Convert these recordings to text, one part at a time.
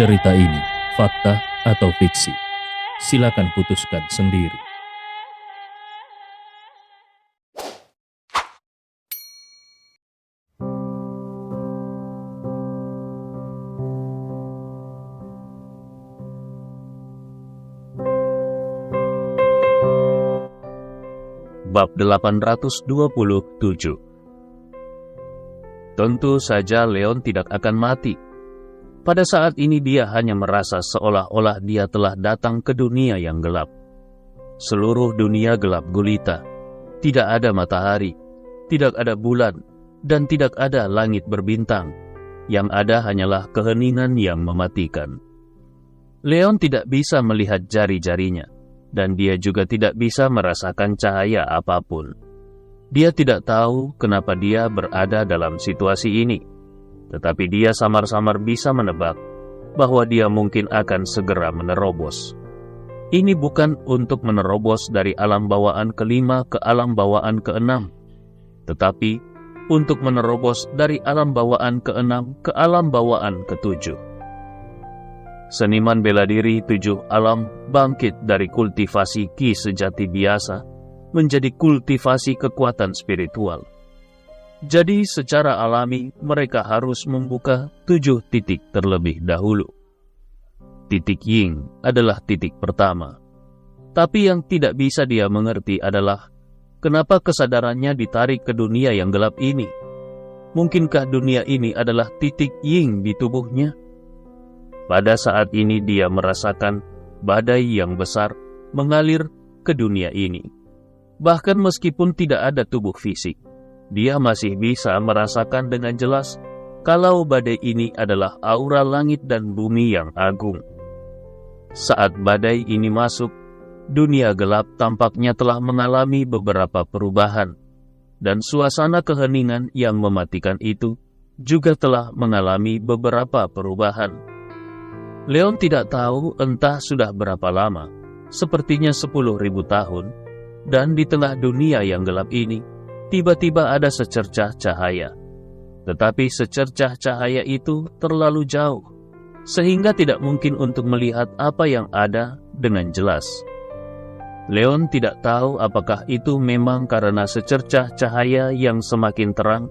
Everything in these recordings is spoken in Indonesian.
Cerita ini fakta atau fiksi? Silakan putuskan sendiri. Bab 827. Tentu saja Leon tidak akan mati. Pada saat ini dia hanya merasa seolah-olah dia telah datang ke dunia yang gelap. Seluruh dunia gelap gulita. Tidak ada matahari, tidak ada bulan, dan tidak ada langit berbintang. Yang ada hanyalah keheningan yang mematikan. Leon tidak bisa melihat jari-jarinya, dan dia juga tidak bisa merasakan cahaya apapun. Dia tidak tahu kenapa dia berada dalam situasi ini, tetapi dia samar-samar bisa menebak bahwa dia mungkin akan segera menerobos. Ini bukan untuk menerobos dari alam bawaan kelima ke alam bawaan keenam, tetapi untuk menerobos dari alam bawaan keenam ke alam bawaan ketujuh. Seniman bela diri 7 alam bangkit dari kultivasi ki sejati biasa menjadi kultivasi kekuatan spiritual. Jadi secara alami mereka harus membuka 7 titik terlebih dahulu. Titik Ying adalah titik pertama. Tapi yang tidak bisa dia mengerti adalah kenapa kesadarannya ditarik ke dunia yang gelap ini. Mungkinkah dunia ini adalah titik Ying di tubuhnya? Pada saat ini dia merasakan badai yang besar mengalir ke dunia ini. Bahkan meskipun tidak ada tubuh fisik, dia masih bisa merasakan dengan jelas kalau badai ini adalah aura langit dan bumi yang agung. Saat badai ini masuk, dunia gelap tampaknya telah mengalami beberapa perubahan, dan suasana keheningan yang mematikan itu juga telah mengalami beberapa perubahan. Leon tidak tahu entah sudah berapa lama, sepertinya 10.000 tahun, dan di tengah dunia yang gelap ini, tiba-tiba ada secercah cahaya. Tetapi secercah cahaya itu terlalu jauh, sehingga tidak mungkin untuk melihat apa yang ada dengan jelas. Leon tidak tahu apakah itu memang karena secercah cahaya yang semakin terang,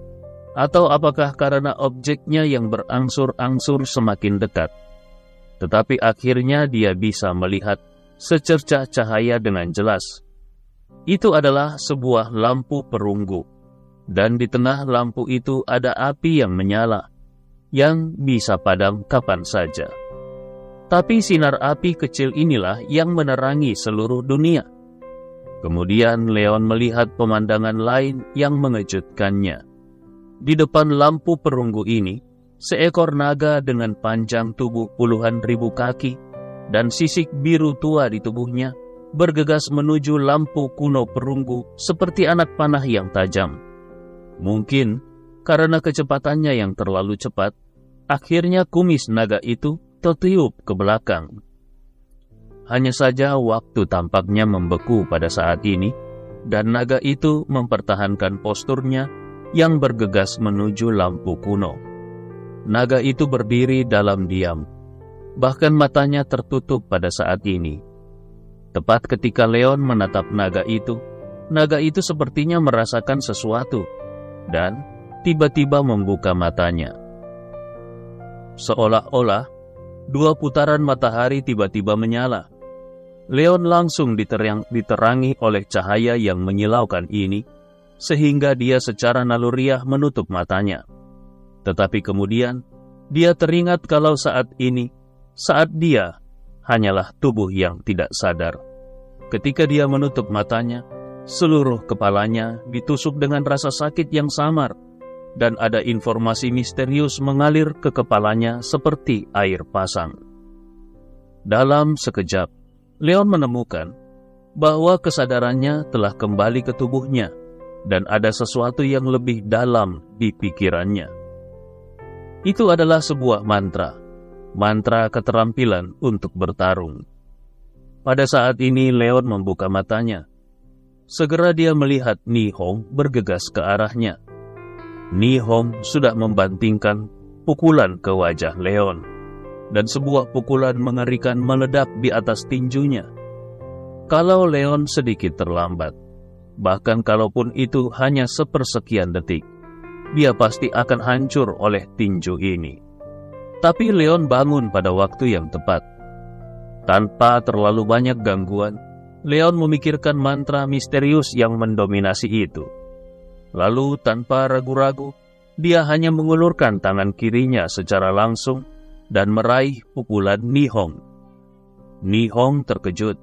atau apakah karena objeknya yang berangsur-angsur semakin dekat. Tetapi akhirnya dia bisa melihat secercah cahaya dengan jelas. Itu adalah sebuah lampu perunggu, dan di tengah lampu itu ada api yang menyala, yang bisa padam kapan saja. Tapi sinar api kecil inilah yang menerangi seluruh dunia. Kemudian Leon melihat pemandangan lain yang mengejutkannya. Di depan lampu perunggu ini, seekor naga dengan panjang tubuh puluhan ribu kaki dan sisik biru tua di tubuhnya bergegas menuju lampu kuno perunggu seperti anak panah yang tajam. Mungkin karena kecepatannya yang terlalu cepat, akhirnya kumis naga itu tertiup ke belakang. Hanya saja waktu tampaknya membeku pada saat ini, dan naga itu mempertahankan posturnya yang bergegas menuju lampu kuno. Naga itu berdiri dalam diam, bahkan matanya tertutup pada saat ini. Tepat ketika Leon menatap naga itu sepertinya merasakan sesuatu, dan tiba-tiba membuka matanya. Seolah-olah 2 putaran matahari tiba-tiba menyala. Leon langsung diterangi oleh cahaya yang menyilaukan ini, sehingga dia secara naluriah menutup matanya. Tetapi kemudian, dia teringat kalau saat dia hanyalah tubuh yang tidak sadar. Ketika dia menutup matanya, seluruh kepalanya ditusuk dengan rasa sakit yang samar, dan ada informasi misterius mengalir ke kepalanya seperti air pasang. Dalam sekejap, Leon menemukan bahwa kesadarannya telah kembali ke tubuhnya, dan ada sesuatu yang lebih dalam di pikirannya. Itu adalah sebuah mantra keterampilan untuk bertarung. Pada saat ini Leon membuka matanya. Segera dia melihat Ni Hong bergegas ke arahnya. Ni Hong sudah membantingkan pukulan ke wajah Leon. dan sebuah pukulan mengerikan meledak di atas tinjunya. Kalau Leon sedikit terlambat, bahkan kalaupun itu hanya sepersekian detik, dia pasti akan hancur oleh tinju ini. Tapi Leon bangun pada waktu yang tepat. Tanpa terlalu banyak gangguan, Leon memikirkan mantra misterius yang mendominasi itu. Lalu tanpa ragu-ragu, dia hanya mengulurkan tangan kirinya secara langsung dan meraih pukulan Nihong. Nihong terkejut,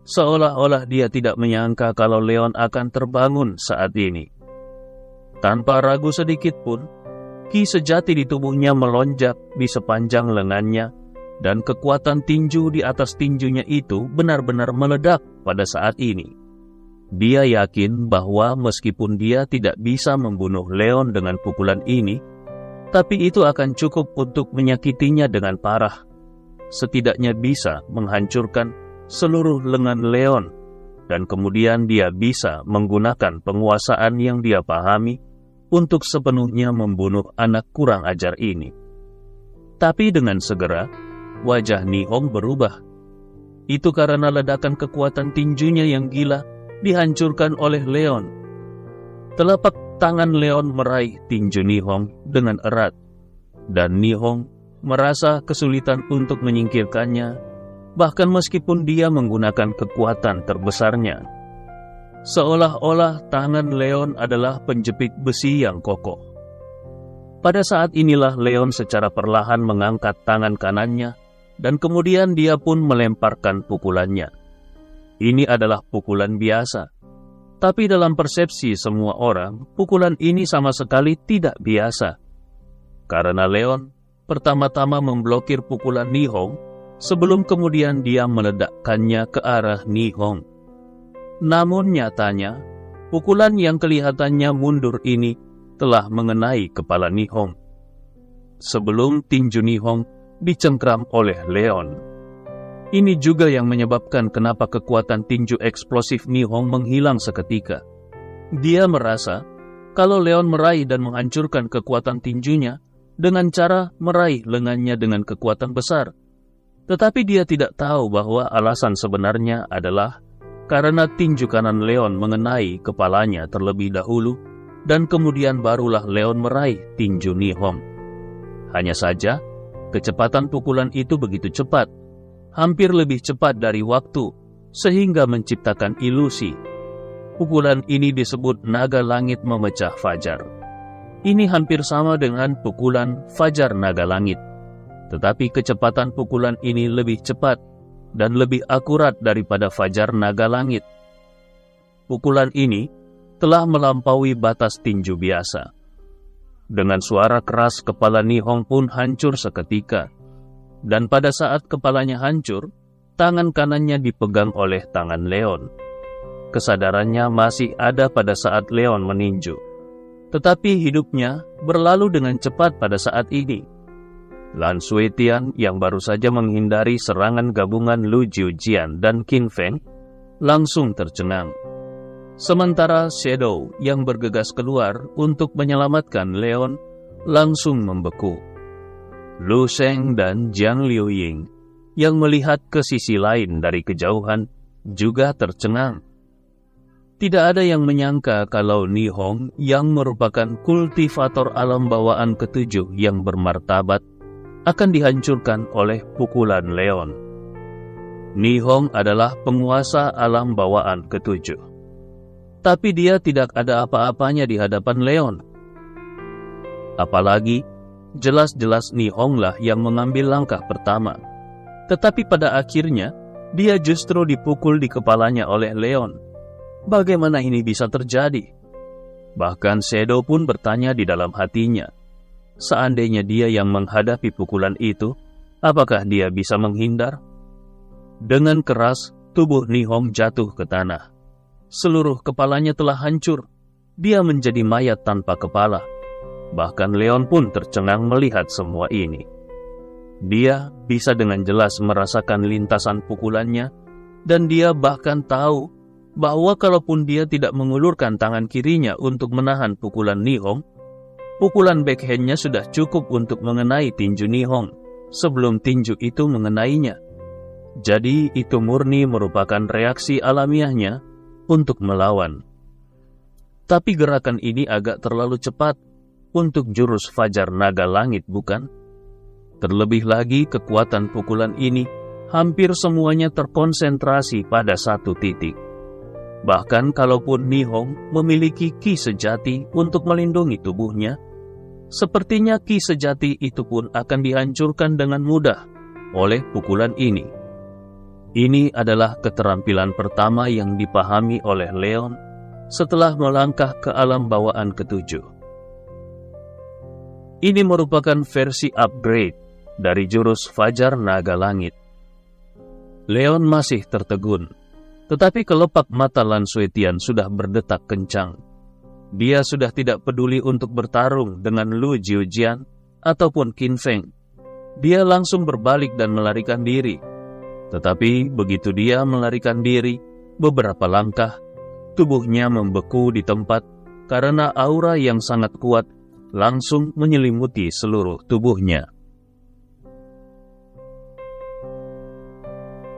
seolah-olah dia tidak menyangka kalau Leon akan terbangun saat ini. Tanpa ragu sedikit pun, ki sejati di tubuhnya melonjak di sepanjang lengannya, dan kekuatan tinju di atas tinjunya itu benar-benar meledak pada saat ini. Dia yakin bahwa meskipun dia tidak bisa membunuh Leon dengan pukulan ini, tapi itu akan cukup untuk menyakitinya dengan parah. Setidaknya bisa menghancurkan seluruh lengan Leon, dan kemudian dia bisa menggunakan penguasaan yang dia pahami untuk sepenuhnya membunuh anak kurang ajar ini. Tapi dengan segera, wajah Nihong berubah. Itu karena ledakan kekuatan tinjunya yang gila dihancurkan oleh Leon. Telapak tangan Leon meraih tinju Nihong dengan erat, dan Nihong merasa kesulitan untuk menyingkirkannya, bahkan meskipun dia menggunakan kekuatan terbesarnya. Seolah-olah tangan Leon adalah penjepit besi yang kokoh. Pada saat inilah Leon secara perlahan mengangkat tangan kanannya, dan kemudian dia pun melemparkan pukulannya. Ini adalah pukulan biasa, tapi dalam persepsi semua orang, pukulan ini sama sekali tidak biasa. Karena Leon pertama-tama memblokir pukulan Nihong, sebelum kemudian dia meledakkannya ke arah Nihong. Namun nyatanya, pukulan yang kelihatannya mundur ini telah mengenai kepala Nihong sebelum tinju Nihong dicengkram oleh Leon. Ini juga yang menyebabkan kenapa kekuatan tinju eksplosif Nihong menghilang seketika. Dia merasa kalau Leon meraih dan menghancurkan kekuatan tinjunya dengan cara meraih lengannya dengan kekuatan besar. Tetapi dia tidak tahu bahwa alasan sebenarnya adalah karena tinju kanan Leon mengenai kepalanya terlebih dahulu, dan kemudian barulah Leon meraih tinju Nihong. Hanya saja, kecepatan pukulan itu begitu cepat, hampir lebih cepat dari waktu, sehingga menciptakan ilusi. Pukulan ini disebut naga langit memecah fajar. Ini hampir sama dengan pukulan fajar naga langit, tetapi kecepatan pukulan ini lebih cepat dan lebih akurat daripada fajar naga langit. Pukulan ini telah melampaui batas tinju biasa. Dengan suara keras, kepala Nihong pun hancur seketika. Dan pada saat kepalanya hancur, tangan kanannya dipegang oleh tangan Leon. Kesadarannya masih ada pada saat Leon meninju. Tetapi hidupnya berlalu dengan cepat pada saat ini. Lan Shuitian yang baru saja menghindari serangan gabungan Lu Jiujian dan Qin Feng langsung tercengang. Sementara Shadow yang bergegas keluar untuk menyelamatkan Leon langsung membeku. Lu Sheng dan Jiang Liuying yang melihat ke sisi lain dari kejauhan juga tercengang. Tidak ada yang menyangka kalau Nihong yang merupakan kultivator alam bawaan ketujuh yang bermartabat akan dihancurkan oleh pukulan Leon. Nihong adalah penguasa alam bawaan ketujuh. Tapi dia tidak ada apa-apanya di hadapan Leon. Apalagi, jelas-jelas Nihonglah yang mengambil langkah pertama. Tetapi pada akhirnya, dia justru dipukul di kepalanya oleh Leon. Bagaimana ini bisa terjadi? Bahkan Shadow pun bertanya di dalam hatinya, seandainya dia yang menghadapi pukulan itu, apakah dia bisa menghindar? Dengan keras, tubuh Nihong jatuh ke tanah. Seluruh kepalanya telah hancur. Dia menjadi mayat tanpa kepala. Bahkan Leon pun tercengang melihat semua ini. Dia bisa dengan jelas merasakan lintasan pukulannya, dan dia bahkan tahu bahwa kalaupun dia tidak mengulurkan tangan kirinya untuk menahan pukulan Nihong, pukulan backhand-nya sudah cukup untuk mengenai tinju Nihong, sebelum tinju itu mengenainya. Jadi itu murni merupakan reaksi alamiahnya untuk melawan. Tapi gerakan ini agak terlalu cepat untuk jurus Fajar Naga Langit, bukan? Terlebih lagi kekuatan pukulan ini hampir semuanya terkonsentrasi pada satu titik. Bahkan kalaupun Nihong memiliki ki sejati untuk melindungi tubuhnya, sepertinya ki sejati itu pun akan dihancurkan dengan mudah oleh pukulan ini. Ini adalah keterampilan pertama yang dipahami oleh Leon setelah melangkah ke alam bawaan ketujuh. Ini merupakan versi upgrade dari jurus Fajar Naga Langit. Leon masih tertegun, tetapi kelopak mata Lan Suetian sudah berdetak kencang. Dia sudah tidak peduli untuk bertarung dengan Lu Jiujian ataupun Qin Feng. Dia langsung berbalik dan melarikan diri. Tetapi begitu dia melarikan diri beberapa langkah, tubuhnya membeku di tempat karena aura yang sangat kuat langsung menyelimuti seluruh tubuhnya.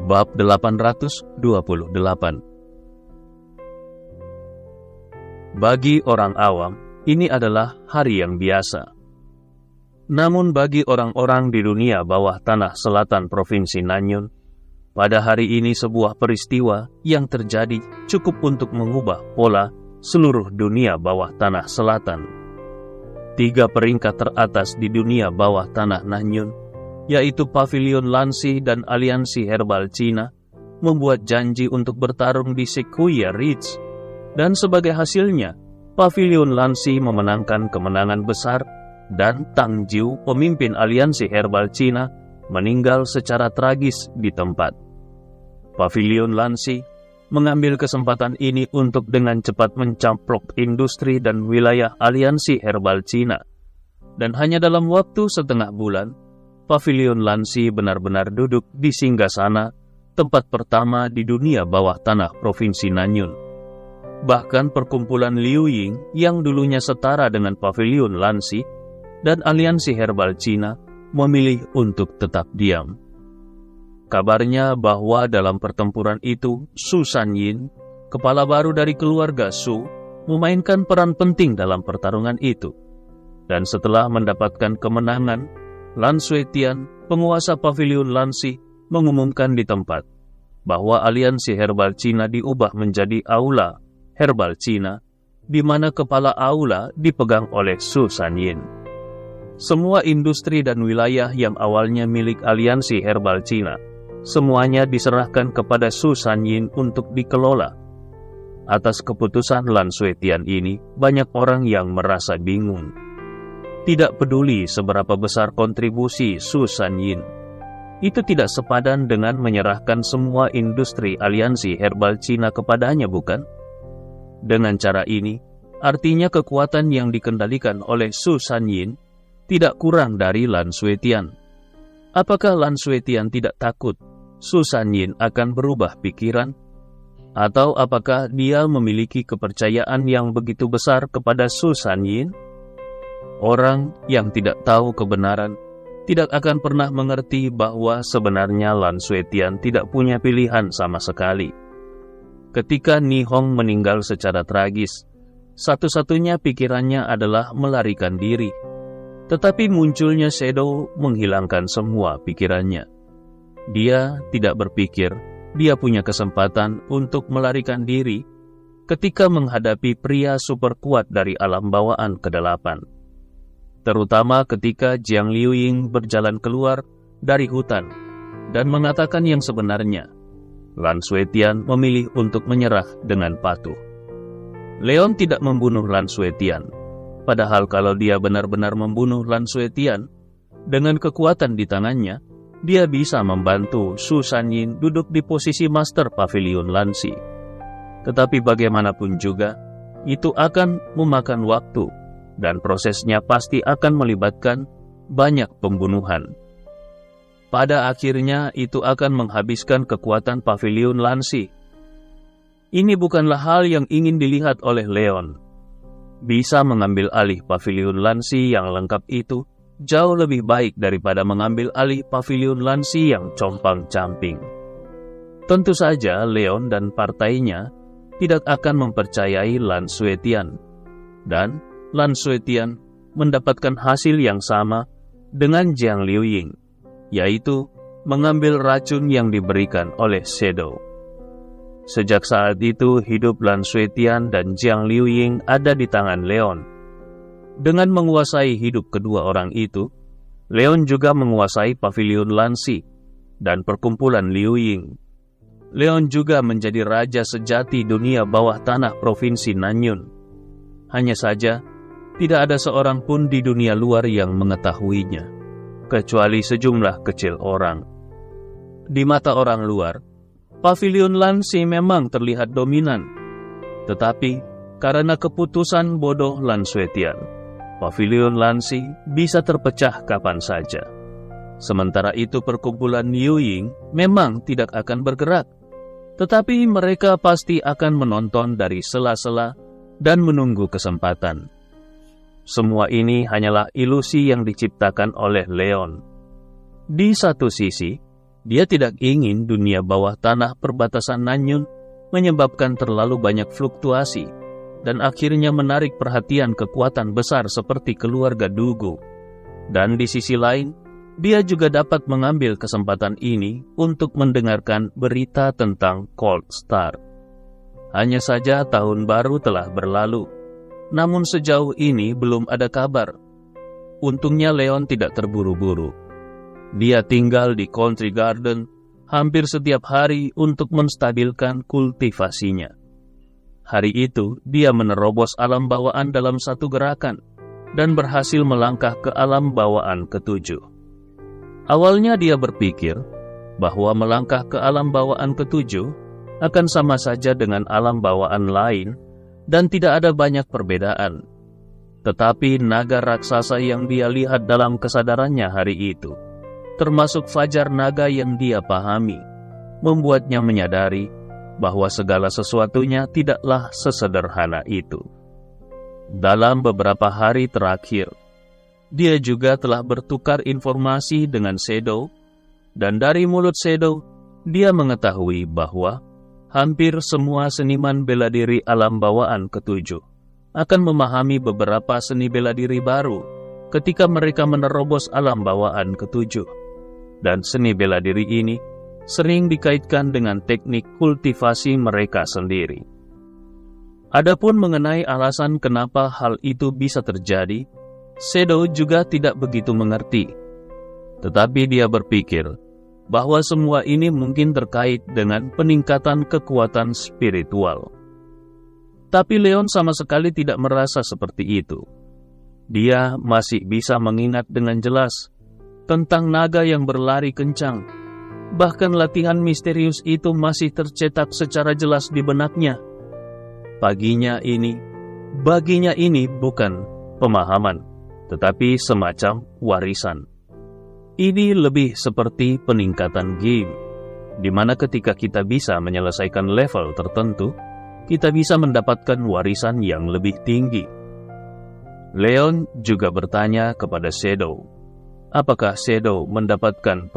Bab 828. Bagi orang awam, ini adalah hari yang biasa. Namun bagi orang-orang di dunia bawah tanah selatan Provinsi Nanyun, pada hari ini sebuah peristiwa yang terjadi cukup untuk mengubah pola seluruh dunia bawah tanah selatan. 3 peringkat teratas di dunia bawah tanah Nanyun, yaitu Pavilion Lansi dan Aliansi Herbal Cina, membuat janji untuk bertarung di Sequoia Ridge. Dan sebagai hasilnya, Pavilion Lansi memenangkan kemenangan besar dan Tang Jiu, pemimpin Aliansi Herbal Cina, meninggal secara tragis di tempat. Pavilion Lansi mengambil kesempatan ini untuk dengan cepat mencaplok industri dan wilayah Aliansi Herbal Cina. Dan hanya dalam waktu setengah bulan, Pavilion Lansi benar-benar duduk di singgasana, tempat pertama di dunia bawah tanah Provinsi Nanyun. Bahkan perkumpulan Liu Ying yang dulunya setara dengan Pavilion Lansi dan Aliansi Herbal Cina memilih untuk tetap diam. Kabarnya bahwa dalam pertempuran itu, Su Sanyin, kepala baru dari keluarga Su, memainkan peran penting dalam pertarungan itu. Dan setelah mendapatkan kemenangan, Lan Suetian, penguasa Pavilion Lansi, mengumumkan di tempat bahwa Aliansi Herbal Cina diubah menjadi Aula Herbal Cina, di mana kepala aula dipegang oleh Su Sanyin. Semua industri dan wilayah yang awalnya milik Aliansi Herbal Cina semuanya diserahkan kepada Su Sanyin untuk dikelola. Atas keputusan Lan Suetian ini, banyak orang yang merasa bingung. Tidak peduli seberapa besar kontribusi Su Sanyin, itu tidak sepadan dengan menyerahkan semua industri Aliansi Herbal Cina kepadanya, bukan? Dengan cara ini, artinya kekuatan yang dikendalikan oleh Su Sanyin tidak kurang dari Lan Suetian. Apakah Lan Suetian tidak takut Su Sanyin akan berubah pikiran? Atau apakah dia memiliki kepercayaan yang begitu besar kepada Su Sanyin? Orang yang tidak tahu kebenaran tidak akan pernah mengerti bahwa sebenarnya Lan Suetian tidak punya pilihan sama sekali. Ketika Nihong meninggal secara tragis, satu-satunya pikirannya adalah melarikan diri. Tetapi munculnya Shadow menghilangkan semua pikirannya. Dia tidak berpikir dia punya kesempatan untuk melarikan diri ketika menghadapi pria super kuat dari alam bawaan ke-8. Terutama ketika Jiang Liuying berjalan keluar dari hutan dan mengatakan yang sebenarnya. Lan Suetian memilih untuk menyerah dengan patuh. Leon tidak membunuh Lan Suetian. Padahal kalau dia benar-benar membunuh Lan Suetian, dengan kekuatan di tangannya, dia bisa membantu Su Sanyin duduk di posisi Master Pavilion Lansi. Tetapi bagaimanapun juga, itu akan memakan waktu, dan prosesnya pasti akan melibatkan banyak pembunuhan. Pada akhirnya, itu akan menghabiskan kekuatan Pavilion Lansi. Ini bukanlah hal yang ingin dilihat oleh Leon. Bisa mengambil alih Pavilion Lansi yang lengkap itu jauh lebih baik daripada mengambil alih pavilion Lansi yang compang-camping. Tentu saja Leon dan partainya tidak akan mempercayai Lan Suetian, dan Lan Suetian mendapatkan hasil yang sama dengan Jiang Liuying, yaitu mengambil racun yang diberikan oleh Shadow. Sejak saat itu, hidup Lan Suetian dan Jiang Liuying ada di tangan Leon. Dengan menguasai hidup kedua orang itu, Leon juga menguasai pavilion Lansi dan perkumpulan Liuying. Leon juga menjadi raja sejati dunia bawah tanah provinsi Nanyun. Hanya saja, tidak ada seorang pun di dunia luar yang mengetahuinya, kecuali sejumlah kecil orang. Di mata orang luar, pavilion Lansi memang terlihat dominan, tetapi karena keputusan bodoh Lan Suetian, pavilion Lansi bisa terpecah kapan saja. Sementara itu perkumpulan Liuying memang tidak akan bergerak, tetapi mereka pasti akan menonton dari sela-sela dan menunggu kesempatan. Semua ini hanyalah ilusi yang diciptakan oleh Leon. Di satu sisi, dia tidak ingin dunia bawah tanah perbatasan Nanyun menyebabkan terlalu banyak fluktuasi dan akhirnya menarik perhatian kekuatan besar seperti keluarga Dugu. Dan di sisi lain, dia juga dapat mengambil kesempatan ini untuk mendengarkan berita tentang Cold Star. Hanya saja tahun baru telah berlalu, namun sejauh ini belum ada kabar. Untungnya Leon tidak terburu-buru. Dia tinggal di Country Garden hampir setiap hari untuk menstabilkan kultivasinya. Hari itu, dia menerobos alam bawaan dalam satu gerakan dan berhasil melangkah ke alam bawaan ketujuh. Awalnya dia berpikir bahwa melangkah ke alam bawaan ketujuh akan sama saja dengan alam bawaan lain dan tidak ada banyak perbedaan. Tetapi naga raksasa yang dia lihat dalam kesadarannya hari itu, termasuk fajar naga yang dia pahami, membuatnya menyadari bahwa segala sesuatunya tidaklah sesederhana itu. Dalam beberapa hari terakhir, dia juga telah bertukar informasi dengan Shadow, dan dari mulut Shadow, dia mengetahui bahwa hampir semua seniman bela diri alam bawaan ketujuh akan memahami beberapa seni bela diri baru ketika mereka menerobos alam bawaan ketujuh. Dan seni bela diri ini sering dikaitkan dengan teknik kultivasi mereka sendiri. Adapun mengenai alasan kenapa hal itu bisa terjadi, Shadow juga tidak begitu mengerti. Tetapi dia berpikir bahwa semua ini mungkin terkait dengan peningkatan kekuatan spiritual. Tapi Leon sama sekali tidak merasa seperti itu. Dia masih bisa mengingat dengan jelas tentang naga yang berlari kencang. Bahkan latihan misterius itu masih tercetak secara jelas di benaknya. Baginya ini bukan pemahaman, tetapi semacam warisan. Ini lebih seperti peningkatan game, di mana ketika kita bisa menyelesaikan level tertentu, kita bisa mendapatkan warisan yang lebih tinggi. Leon juga bertanya kepada Shadow, apakah Shadow mendapatkan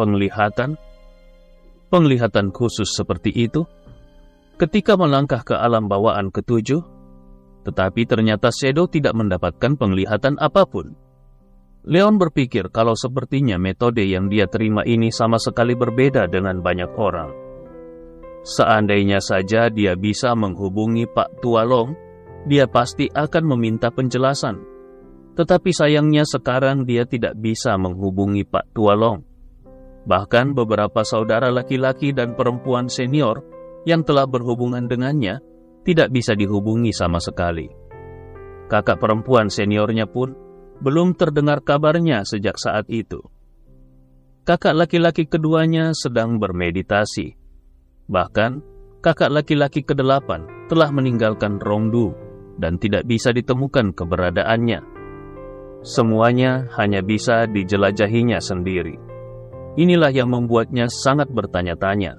penglihatan khusus seperti itu ketika melangkah ke alam bawaan ketujuh? Tetapi ternyata Shadow tidak mendapatkan penglihatan apapun. Leon berpikir kalau sepertinya metode yang dia terima ini sama sekali berbeda dengan banyak orang. Seandainya saja dia bisa menghubungi Pak Tualong, dia pasti akan meminta penjelasan. Tetapi sayangnya sekarang dia tidak bisa menghubungi Pak Tualong. Bahkan beberapa saudara laki-laki dan perempuan senior yang telah berhubungan dengannya tidak bisa dihubungi sama sekali. Kakak perempuan seniornya pun belum terdengar kabarnya sejak saat itu. Kakak laki-laki keduanya sedang bermeditasi. Bahkan, kakak laki-laki ke-8 telah meninggalkan Rongdu dan tidak bisa ditemukan keberadaannya. Semuanya hanya bisa dijelajahinya sendiri. Inilah yang membuatnya sangat bertanya-tanya.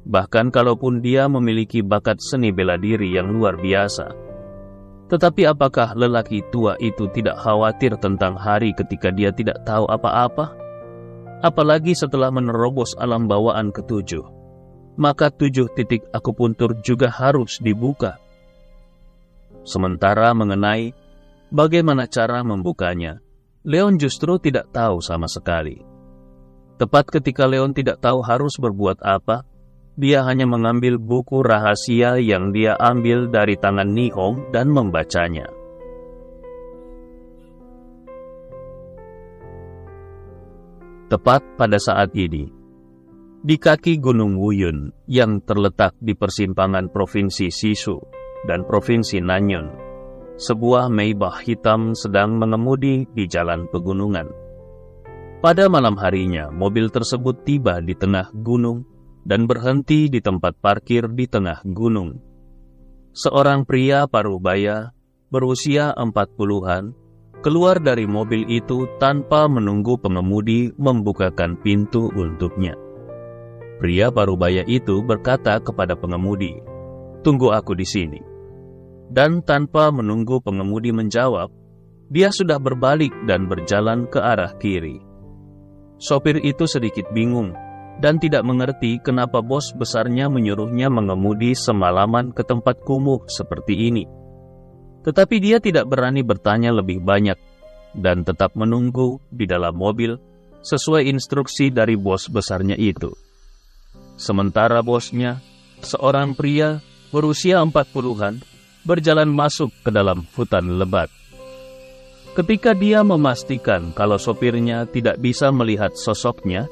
Bahkan kalaupun dia memiliki bakat seni bela diri yang luar biasa, Tetapi apakah lelaki tua itu tidak khawatir tentang hari ketika dia tidak tahu apa-apa? Apalagi setelah menerobos alam bawaan ketujuh, maka 7 titik akupuntur juga harus dibuka. Sementara mengenai bagaimana cara membukanya, Leon justru tidak tahu sama sekali. Tepat ketika Leon tidak tahu harus berbuat apa, dia hanya mengambil buku rahasia yang dia ambil dari tangan Nihong dan membacanya. Tepat pada saat ini, di kaki Gunung Wuyun yang terletak di persimpangan Provinsi Sisu dan Provinsi Nanyun, sebuah Maybach hitam sedang mengemudi di jalan pegunungan. Pada malam harinya, mobil tersebut tiba di tengah gunung dan berhenti di tempat parkir di tengah gunung. Seorang pria parubaya berusia 40-an keluar dari mobil itu tanpa menunggu pengemudi membukakan pintu untuknya. Pria parubaya itu berkata kepada pengemudi, "Tunggu aku di sini." Dan tanpa menunggu pengemudi menjawab, dia sudah berbalik dan berjalan ke arah kiri. Sopir itu sedikit bingung dan tidak mengerti kenapa bos besarnya menyuruhnya mengemudi semalaman ke tempat kumuh seperti ini. Tetapi dia tidak berani bertanya lebih banyak dan tetap menunggu di dalam mobil sesuai instruksi dari bos besarnya itu. Sementara bosnya, seorang pria berusia 40-an, berjalan masuk ke dalam hutan lebat. Ketika dia memastikan kalau sopirnya tidak bisa melihat sosoknya,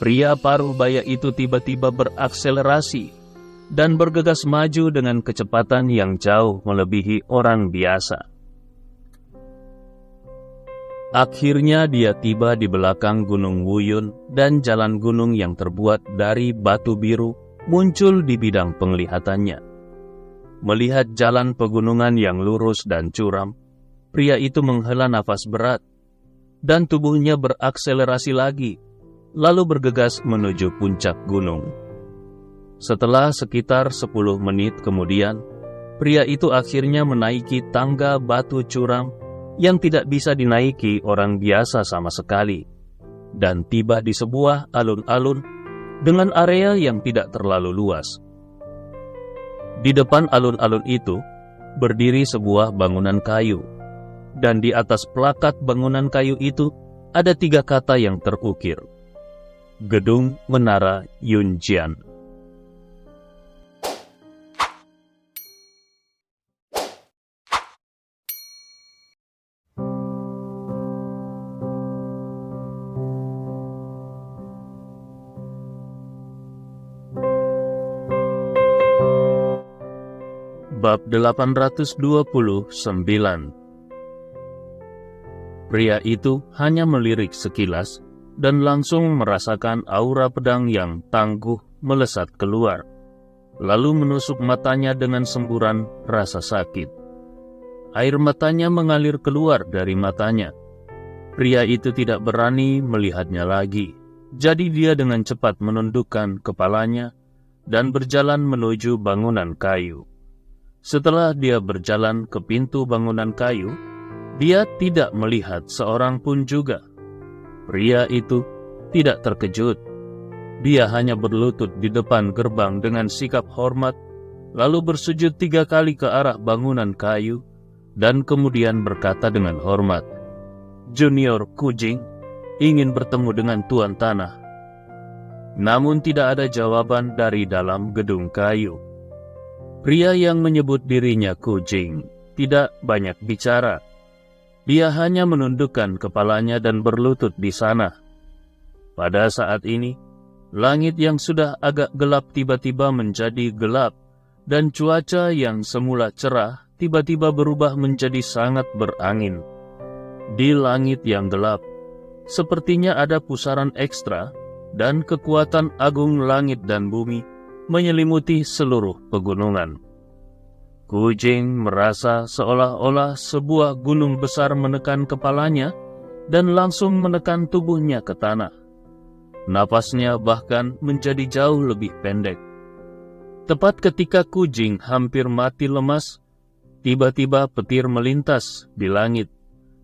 pria parubaya itu tiba-tiba berakselerasi dan bergegas maju dengan kecepatan yang jauh melebihi orang biasa. Akhirnya dia tiba di belakang Gunung Wuyun dan jalan gunung yang terbuat dari batu biru muncul di bidang penglihatannya. Melihat jalan pegunungan yang lurus dan curam, pria itu menghela nafas berat dan tubuhnya berakselerasi lagi, lalu bergegas menuju puncak gunung. Setelah sekitar 10 menit kemudian, pria itu akhirnya menaiki tangga batu curam yang tidak bisa dinaiki orang biasa sama sekali, dan tiba di sebuah alun-alun dengan area yang tidak terlalu luas. Di depan alun-alun itu, berdiri sebuah bangunan kayu, dan di atas plakat bangunan kayu itu ada 3 kata yang terukir: Gedung Menara Yunjian. Bab 829. Pria itu hanya melirik sekilas dan langsung merasakan aura pedang yang tangguh melesat keluar, lalu menusuk matanya dengan semburan rasa sakit. Air matanya mengalir keluar dari matanya. Pria itu tidak berani melihatnya lagi, jadi dia dengan cepat menundukkan kepalanya dan berjalan menuju bangunan kayu. Setelah dia berjalan ke pintu bangunan kayu, dia tidak melihat seorang pun juga. Pria itu tidak terkejut. Dia hanya berlutut di depan gerbang dengan sikap hormat, lalu bersujud 3 kali ke arah bangunan kayu, dan kemudian berkata dengan hormat, "Junior Kujing ingin bertemu dengan Tuan Tanah." Namun tidak ada jawaban dari dalam gedung kayu. Pria yang menyebut dirinya Kujing tidak banyak bicara. Dia hanya menundukkan kepalanya dan berlutut di sana. Pada saat ini, langit yang sudah agak gelap tiba-tiba menjadi gelap, dan cuaca yang semula cerah tiba-tiba berubah menjadi sangat berangin. Di langit yang gelap, sepertinya ada pusaran ekstra, dan kekuatan agung langit dan bumi menyelimuti seluruh pegunungan. Kujing merasa seolah-olah sebuah gunung besar menekan kepalanya dan langsung menekan tubuhnya ke tanah. Napasnya bahkan menjadi jauh lebih pendek. Tepat ketika Kujing hampir mati lemas, Tiba-tiba petir melintas di langit,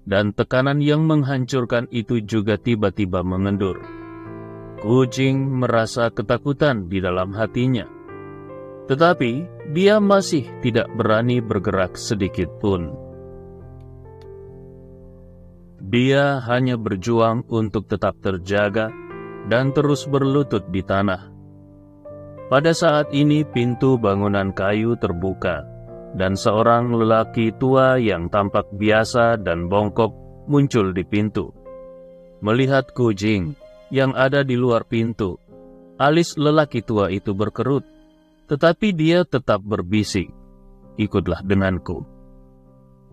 dan tekanan yang menghancurkan itu juga tiba-tiba mengendur. Ku Jing merasa ketakutan di dalam hatinya. Tetapi dia masih tidak berani bergerak sedikit pun. Dia hanya berjuang untuk tetap terjaga dan terus berlutut di tanah. Pada saat ini pintu bangunan kayu terbuka, dan seorang lelaki tua yang tampak biasa dan bongkok muncul di pintu. Melihat Ku Jing yang ada di luar pintu, alis lelaki tua itu berkerut, tetapi dia tetap berbisik, "Ikutlah denganku."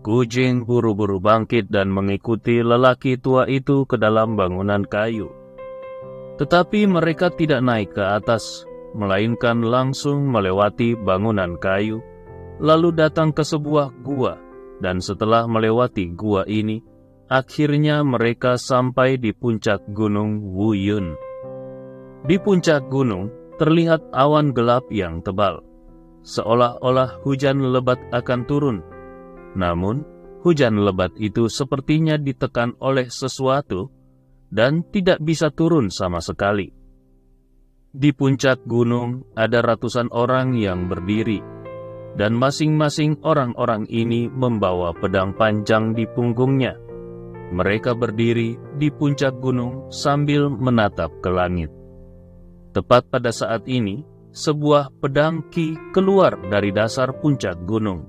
Ku Jing buru-buru bangkit dan mengikuti lelaki tua itu ke dalam bangunan kayu. Tetapi mereka tidak naik ke atas, melainkan langsung melewati bangunan kayu, lalu datang ke sebuah gua, dan setelah melewati gua ini, akhirnya mereka sampai di puncak gunung Wuyun. Di puncak gunung, terlihat awan gelap yang tebal, seolah-olah hujan lebat akan turun. Namun, hujan lebat itu sepertinya ditekan oleh sesuatu dan tidak bisa turun sama sekali. Di puncak gunung ada ratusan orang yang berdiri, dan masing-masing orang-orang ini membawa pedang panjang di punggungnya. Mereka berdiri di puncak gunung sambil menatap ke langit. Tepat pada saat ini, sebuah pedang Qi keluar dari dasar puncak gunung,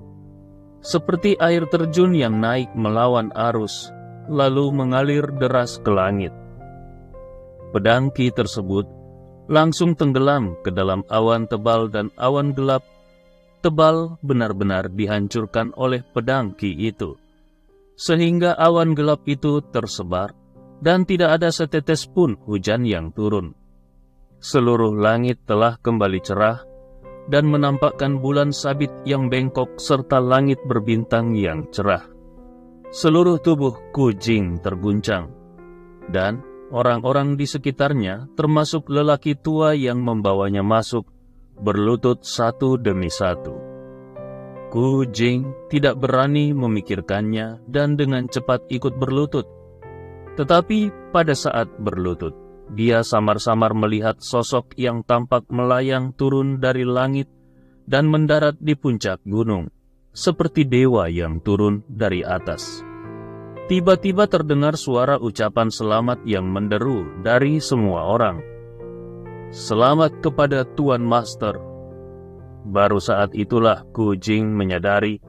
seperti air terjun yang naik melawan arus, lalu mengalir deras ke langit. Pedang Qi tersebut langsung tenggelam ke dalam awan tebal, dan awan gelap tebal benar-benar dihancurkan oleh pedang Qi itu, sehingga awan gelap itu tersebar dan tidak ada setetes pun hujan yang turun. Seluruh langit telah kembali cerah dan menampakkan bulan sabit yang bengkok serta langit berbintang yang cerah. Seluruh tubuh Ku Jing terguncang, dan orang-orang di sekitarnya, termasuk lelaki tua yang membawanya masuk, berlutut satu demi satu. Ku Jing tidak berani memikirkannya dan dengan cepat ikut berlutut. Tetapi pada saat berlutut, dia samar-samar melihat sosok yang tampak melayang turun dari langit dan mendarat di puncak gunung, seperti dewa yang turun dari atas. Tiba-tiba terdengar suara ucapan selamat yang menderu dari semua orang. "Selamat kepada Tuan Master." Baru saat itulah Ku Jing menyadari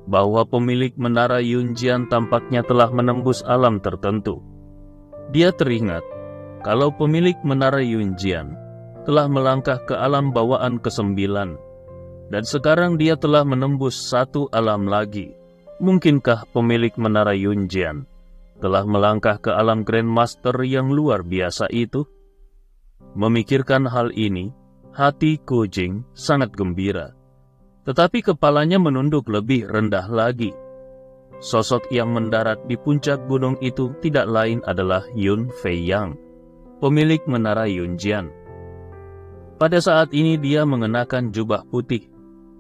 bahwa pemilik menara Yunjian tampaknya telah menembus alam tertentu. Dia teringat kalau pemilik menara Yunjian telah melangkah ke alam bawaan ke-9, dan sekarang dia telah menembus satu alam lagi. Mungkinkah pemilik menara Yunjian telah melangkah ke alam Grandmaster yang luar biasa itu? Memikirkan hal ini, hati Ku Jing sangat gembira. Tetapi kepalanya menunduk lebih rendah lagi. Sosok yang mendarat di puncak gunung itu tidak lain adalah Yun Fei Yang, pemilik menara Yunjian. Pada saat ini dia mengenakan jubah putih,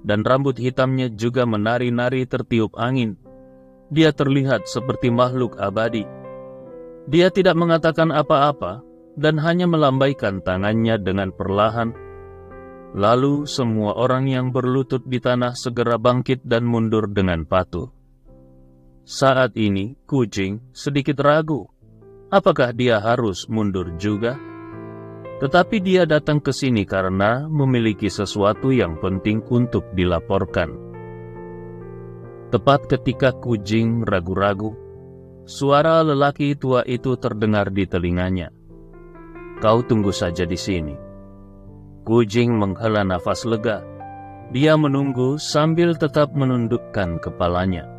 dan rambut hitamnya juga menari-nari tertiup angin. Dia terlihat seperti makhluk abadi. Dia tidak mengatakan apa-apa, dan hanya melambaikan tangannya dengan perlahan. Lalu semua orang yang berlutut di tanah segera bangkit dan mundur dengan patuh. Saat ini Ku Jing sedikit ragu, apakah dia harus mundur juga? Tetapi dia datang ke sini karena memiliki sesuatu yang penting untuk dilaporkan. Tepat ketika Ku Jing ragu-ragu, suara lelaki tua itu terdengar di telinganya. "Kau tunggu saja di sini." Ku Jing menghela nafas lega. Dia menunggu sambil tetap menundukkan kepalanya.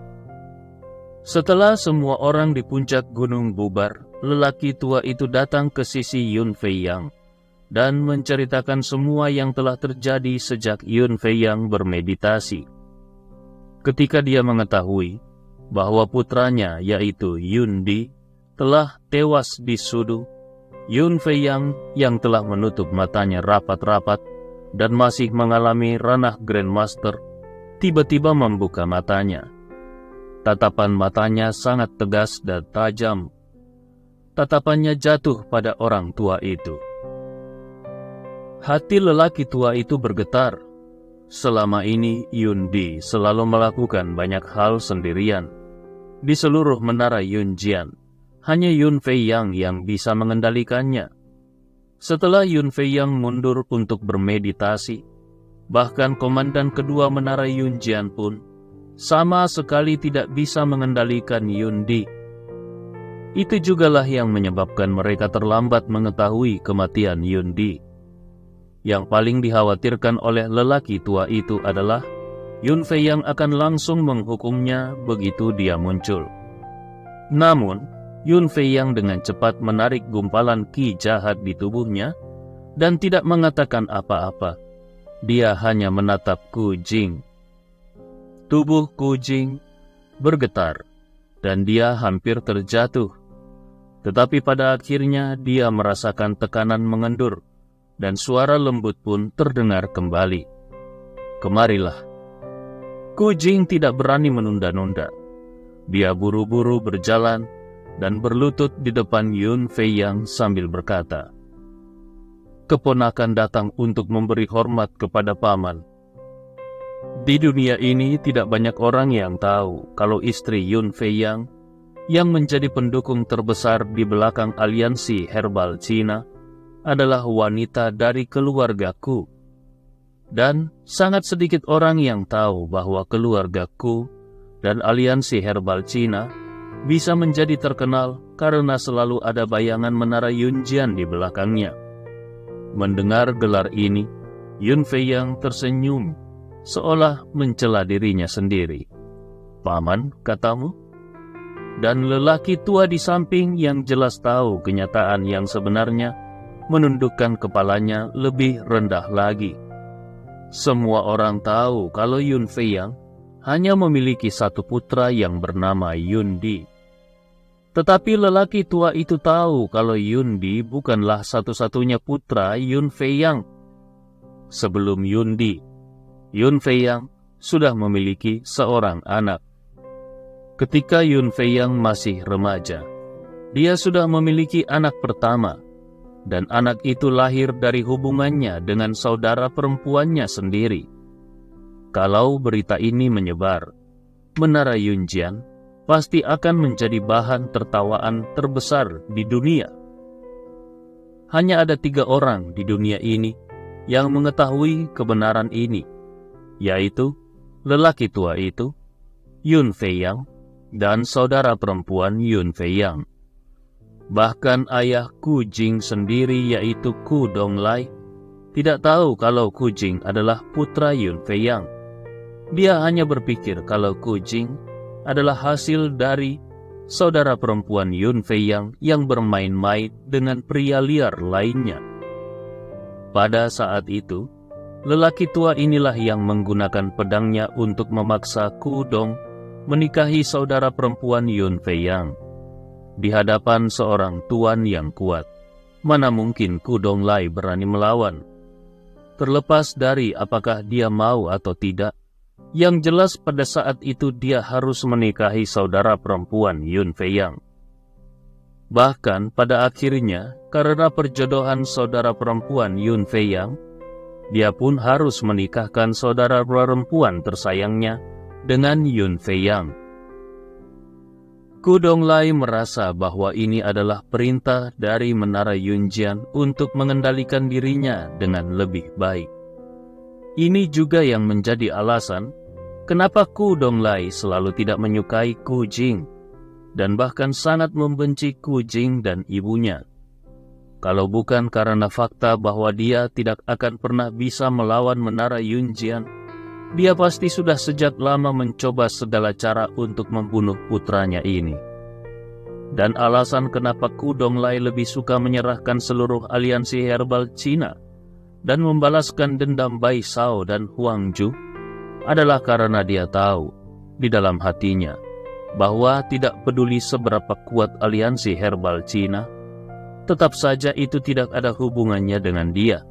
Setelah semua orang di puncak gunung bubar, lelaki tua itu datang ke sisi Yun Fei Yang dan menceritakan semua yang telah terjadi sejak Yun Fei Yang bermeditasi. Ketika dia mengetahui bahwa putranya, yaitu Yun Di, telah tewas di Sudu, Yun Fei yang telah menutup matanya rapat-rapat dan masih mengalami ranah Grandmaster, tiba-tiba membuka matanya. Tatapan matanya sangat tegas dan tajam. Tatapannya jatuh pada orang tua itu. Hati lelaki tua itu bergetar. Selama ini Yundi selalu melakukan banyak hal sendirian. Di seluruh menara Yunjian, hanya Yun Fei Yang yang bisa mengendalikannya. Setelah Yun Fei Yang mundur untuk bermeditasi, bahkan komandan kedua menara Yunjian pun sama sekali tidak bisa mengendalikan Yundi. Itu jugalah yang menyebabkan mereka terlambat mengetahui kematian Yundi. Yang paling dikhawatirkan oleh lelaki tua itu adalah Yun Fei Yang akan langsung menghukumnya begitu dia muncul. Namun, Yun Fei Yang dengan cepat menarik gumpalan ki jahat di tubuhnya dan tidak mengatakan apa-apa. Dia hanya menatap Ku Jing. Tubuh Ku Jing bergetar dan dia hampir terjatuh. Tetapi pada akhirnya dia merasakan tekanan mengendur dan suara lembut pun terdengar kembali. Kemarilah. Ku Jing tidak berani menunda-nunda. Dia buru-buru berjalan dan berlutut di depan Yun Fei Yang sambil berkata, "Keponakan datang untuk memberi hormat kepada paman." Di dunia ini tidak banyak orang yang tahu kalau istri Yun Fei Yang menjadi pendukung terbesar di belakang aliansi herbal Cina adalah wanita dari keluargaku. Dan sangat sedikit orang yang tahu bahwa keluargaku dan aliansi herbal Cina bisa menjadi terkenal karena selalu ada bayangan menara Yunjian di belakangnya. Mendengar gelar ini, Yun Fei Yang tersenyum, seolah mencela dirinya sendiri. "Paman, katamu?" Dan lelaki tua di samping yang jelas tahu kenyataan yang sebenarnya menundukkan kepalanya lebih rendah lagi. Semua orang tahu kalau Yun Fei Yang hanya memiliki satu putra yang bernama Yundi. Tetapi lelaki tua itu tahu kalau Yundi bukanlah satu-satunya putra Yun Fei Yang. Sebelum Yundi, Yun Fei Yang sudah memiliki seorang anak. Ketika Yun Fei Yang masih remaja, dia sudah memiliki anak pertama, dan anak itu lahir dari hubungannya dengan saudara perempuannya sendiri. Kalau berita ini menyebar, menara Yunjian pasti akan menjadi bahan tertawaan terbesar di dunia. Hanya ada 3 orang di dunia ini yang mengetahui kebenaran ini, yaitu lelaki tua itu, Yun Fei Yang, dan saudara perempuan Yun Fei Yang. Bahkan ayah Ku Jing sendiri, yaitu Ku Donglai, tidak tahu kalau Ku Jing adalah putra Yun Fei Yang. Dia hanya berpikir kalau Ku Jing adalah hasil dari saudara perempuan Yun Fei Yang yang bermain-main dengan pria liar lainnya. Pada saat itu, lelaki tua inilah yang menggunakan pedangnya untuk memaksa Ku Dong menikahi saudara perempuan Yun Fei Yang. Di hadapan seorang tuan yang kuat, mana mungkin Ku Donglai berani melawan? Terlepas dari apakah dia mau atau tidak, yang jelas pada saat itu dia harus menikahi saudara perempuan Yun Fei Yang. Bahkan pada akhirnya, karena perjodohan saudara perempuan Yun Fei Yang, dia pun harus menikahkan saudara perempuan tersayangnya dengan Yun Fei Yang. Ku Donglai merasa bahwa ini adalah perintah dari menara Yunjian untuk mengendalikan dirinya dengan lebih baik. Ini juga yang menjadi alasan kenapa Ku Donglai selalu tidak menyukai Ku Jing dan bahkan sangat membenci Ku Jing dan ibunya. Kalau bukan karena fakta bahwa dia tidak akan pernah bisa melawan menara Yunjian, dia pasti sudah sejak lama mencoba segala cara untuk membunuh putranya ini. Dan alasan kenapa Ku Donglai lebih suka menyerahkan seluruh aliansi herbal Cina dan membalaskan dendam Bai Shao dan Huang Ju adalah karena dia tahu di dalam hatinya bahwa tidak peduli seberapa kuat aliansi herbal Cina, tetap saja itu tidak ada hubungannya dengan dia.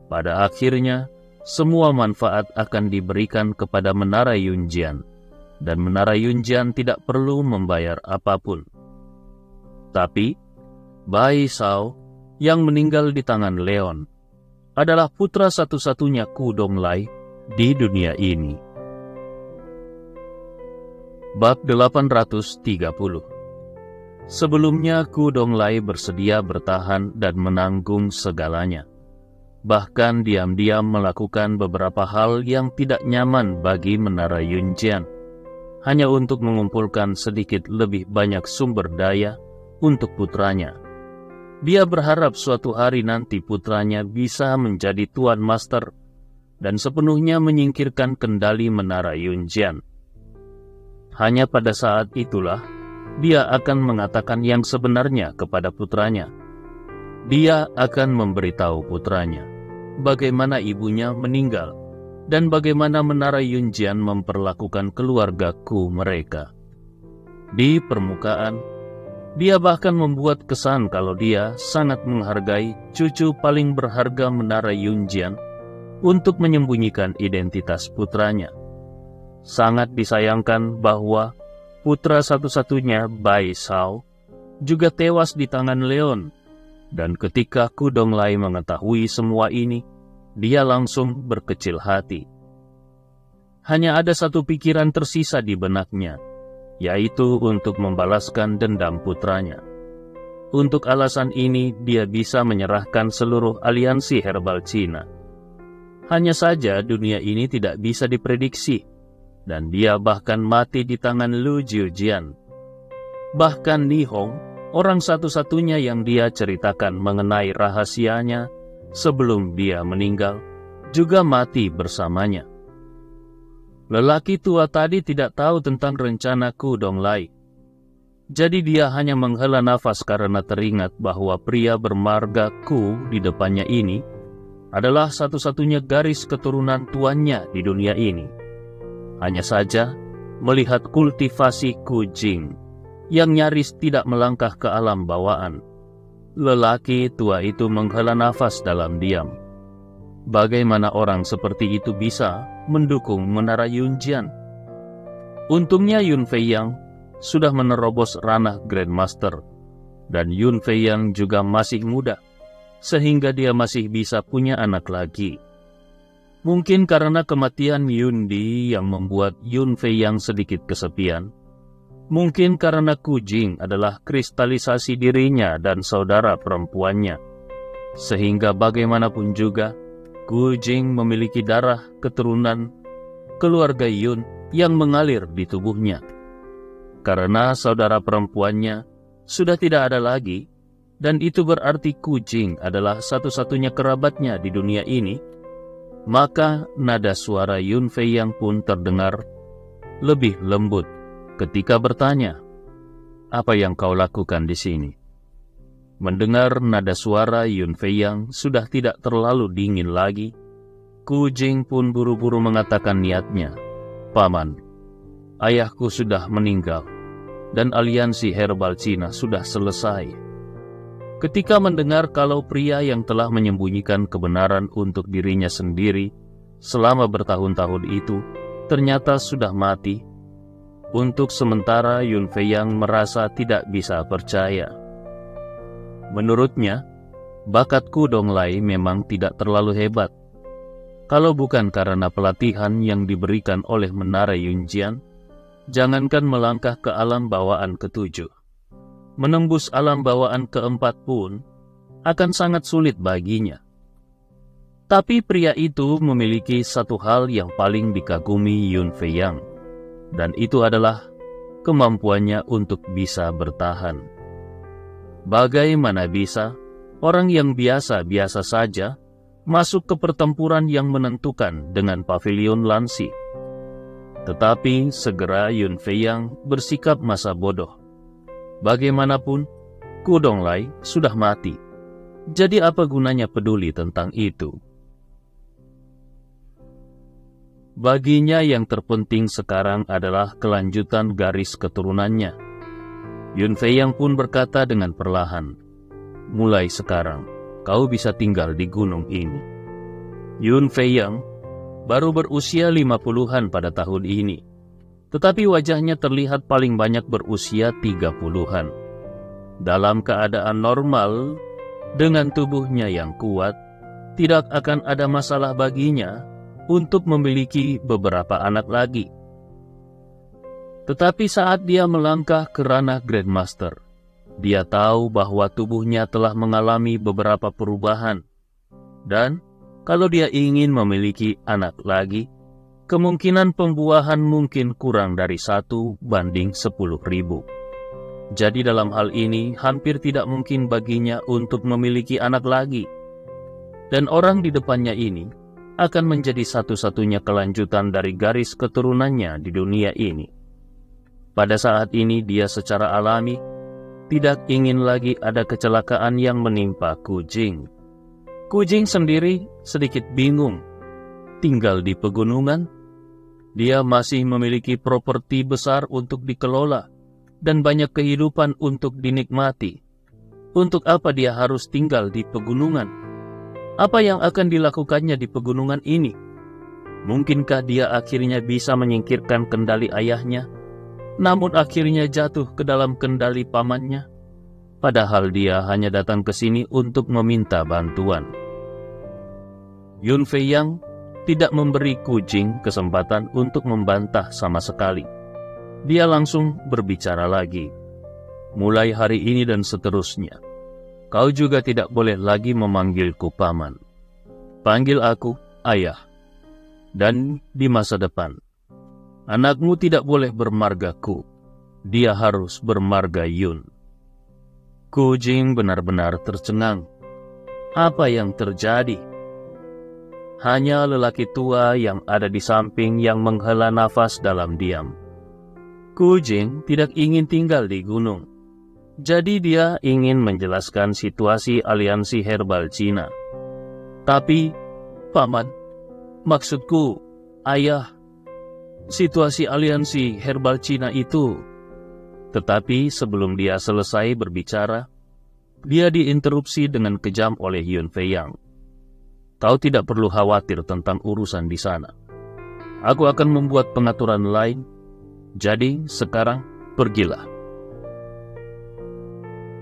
Pada akhirnya, semua manfaat akan diberikan kepada Menara Yunjian, dan Menara Yunjian tidak perlu membayar apapun. Tapi, Bai Shao yang meninggal di tangan Leon adalah putra satu-satunya Ku Donglai di dunia ini. Bab 830. Sebelumnya Ku Donglai bersedia bertahan dan menanggung segalanya. Bahkan diam-diam melakukan beberapa hal yang tidak nyaman bagi Menara Yunjian, hanya untuk mengumpulkan sedikit lebih banyak sumber daya untuk putranya. Dia berharap suatu hari nanti putranya bisa menjadi Tuan Master dan sepenuhnya menyingkirkan kendali Menara Yunjian. Hanya pada saat itulah dia akan mengatakan yang sebenarnya kepada putranya. Dia akan memberitahu putranya bagaimana ibunya meninggal dan bagaimana Menara Yunjian memperlakukan keluarga Ku mereka. Di permukaan, dia bahkan membuat kesan kalau dia sangat menghargai cucu paling berharga Menara Yunjian untuk menyembunyikan identitas putranya. Sangat disayangkan bahwa putra satu-satunya Bai Shao juga tewas di tangan Leon. Dan ketika Ku Donglai mengetahui semua ini, dia langsung berkecil hati. Hanya ada satu pikiran tersisa di benaknya, yaitu untuk membalaskan dendam putranya. Untuk alasan ini, dia bisa menyerahkan seluruh aliansi herbal Cina. Hanya saja dunia ini tidak bisa diprediksi, dan dia bahkan mati di tangan Lu Jiujian. Bahkan Ni Hong, orang satu-satunya yang dia ceritakan mengenai rahasianya sebelum dia meninggal, juga mati bersamanya. Lelaki tua tadi tidak tahu tentang rencana Ku Donglai. Jadi dia hanya menghela nafas karena teringat bahwa pria bermarga Ku di depannya ini adalah satu-satunya garis keturunan tuannya di dunia ini. Hanya saja melihat kultivasi Ku Jing yang nyaris tidak melangkah ke alam bawaan, lelaki tua itu menghela nafas dalam diam. Bagaimana orang seperti itu bisa mendukung Menara Yunjian? Untungnya Yun Feiyang sudah menerobos ranah Grandmaster, dan Yun Feiyang juga masih muda, sehingga dia masih bisa punya anak lagi. Mungkin karena kematian Yun Di yang membuat Yun Feiyang sedikit kesepian. Mungkin karena Ku Jing adalah kristalisasi dirinya dan saudara perempuannya, sehingga bagaimanapun juga Ku Jing memiliki darah keturunan keluarga Yun yang mengalir di tubuhnya. Karena saudara perempuannya sudah tidak ada lagi, dan itu berarti Ku Jing adalah satu-satunya kerabatnya di dunia ini, maka nada suara Yun Feiyang pun terdengar lebih lembut ketika bertanya, "Apa yang kau lakukan di sini?" Mendengar nada suara Yun Feiyang sudah tidak terlalu dingin lagi, Ku Jing pun buru-buru mengatakan niatnya. "Paman, ayahku sudah meninggal, dan aliansi herbal Cina sudah selesai." Ketika mendengar kalau pria yang telah menyembunyikan kebenaran untuk dirinya sendiri selama bertahun-tahun itu ternyata sudah mati, untuk sementara Yun Feiyang merasa tidak bisa percaya. Menurutnya, bakat Ku Donglai memang tidak terlalu hebat. Kalau bukan karena pelatihan yang diberikan oleh Menara Yunjian, jangankan melangkah ke alam bawaan ke-7. Menembus alam bawaan ke-4 pun akan sangat sulit baginya. Tapi pria itu memiliki satu hal yang paling dikagumi Yun Feiyang, dan itu adalah kemampuannya untuk bisa bertahan. Bagaimana bisa orang yang biasa-biasa saja masuk ke pertempuran yang menentukan dengan pavilion Lansi? Tetapi segera Yun Feiyang bersikap masa bodoh. Bagaimanapun, Ku Donglai sudah mati. Jadi apa gunanya peduli tentang itu? Baginya yang terpenting sekarang adalah kelanjutan garis keturunannya. Yun Feiyang pun berkata dengan perlahan, "Mulai sekarang, kau bisa tinggal di gunung ini." Yun Feiyang baru berusia 50-an pada tahun ini. Tetapi wajahnya terlihat paling banyak berusia 30-an. Dalam keadaan normal, dengan tubuhnya yang kuat, tidak akan ada masalah baginya untuk memiliki beberapa anak lagi. Tetapi saat dia melangkah ke ranah Grandmaster, dia tahu bahwa tubuhnya telah mengalami beberapa perubahan. Dan kalau dia ingin memiliki anak lagi, kemungkinan pembuahan mungkin kurang dari 1 banding 10.000. Jadi dalam hal ini hampir tidak mungkin baginya untuk memiliki anak lagi. Dan orang di depannya ini akan menjadi satu-satunya kelanjutan dari garis keturunannya di dunia ini. Pada saat ini dia secara alami tidak ingin lagi ada kecelakaan yang menimpa Kujing. Kujing sendiri sedikit bingung. Tinggal di pegunungan, dia masih memiliki properti besar untuk dikelola dan banyak kehidupan untuk dinikmati. Untuk apa dia harus tinggal di pegunungan? Apa yang akan dilakukannya di pegunungan ini? Mungkinkah dia akhirnya bisa menyingkirkan kendali ayahnya, namun akhirnya jatuh ke dalam kendali pamannya? Padahal dia hanya datang ke sini untuk meminta bantuan. Yun Fei Yang tidak memberi Kujing kesempatan untuk membantah sama sekali. Dia langsung berbicara lagi. Mulai hari ini dan seterusnya, kau juga tidak boleh lagi memanggilku paman. Panggil aku ayah. Dan di masa depan, anakmu tidak boleh bermarga Ku. Dia harus bermarga Yun. Kujing benar-benar tercengang. Apa yang terjadi? Hanya lelaki tua yang ada di samping yang menghela nafas dalam diam. Kujing tidak ingin tinggal di gunung. Jadi dia ingin menjelaskan situasi aliansi herbal Cina. Tapi, paman, maksudku, ayah, situasi aliansi herbal Cina itu. Tetapi sebelum dia selesai berbicara, dia diinterupsi dengan kejam oleh Yun Fei Yang. Kau tidak perlu khawatir tentang urusan di sana. Aku akan membuat pengaturan lain. Jadi sekarang pergilah.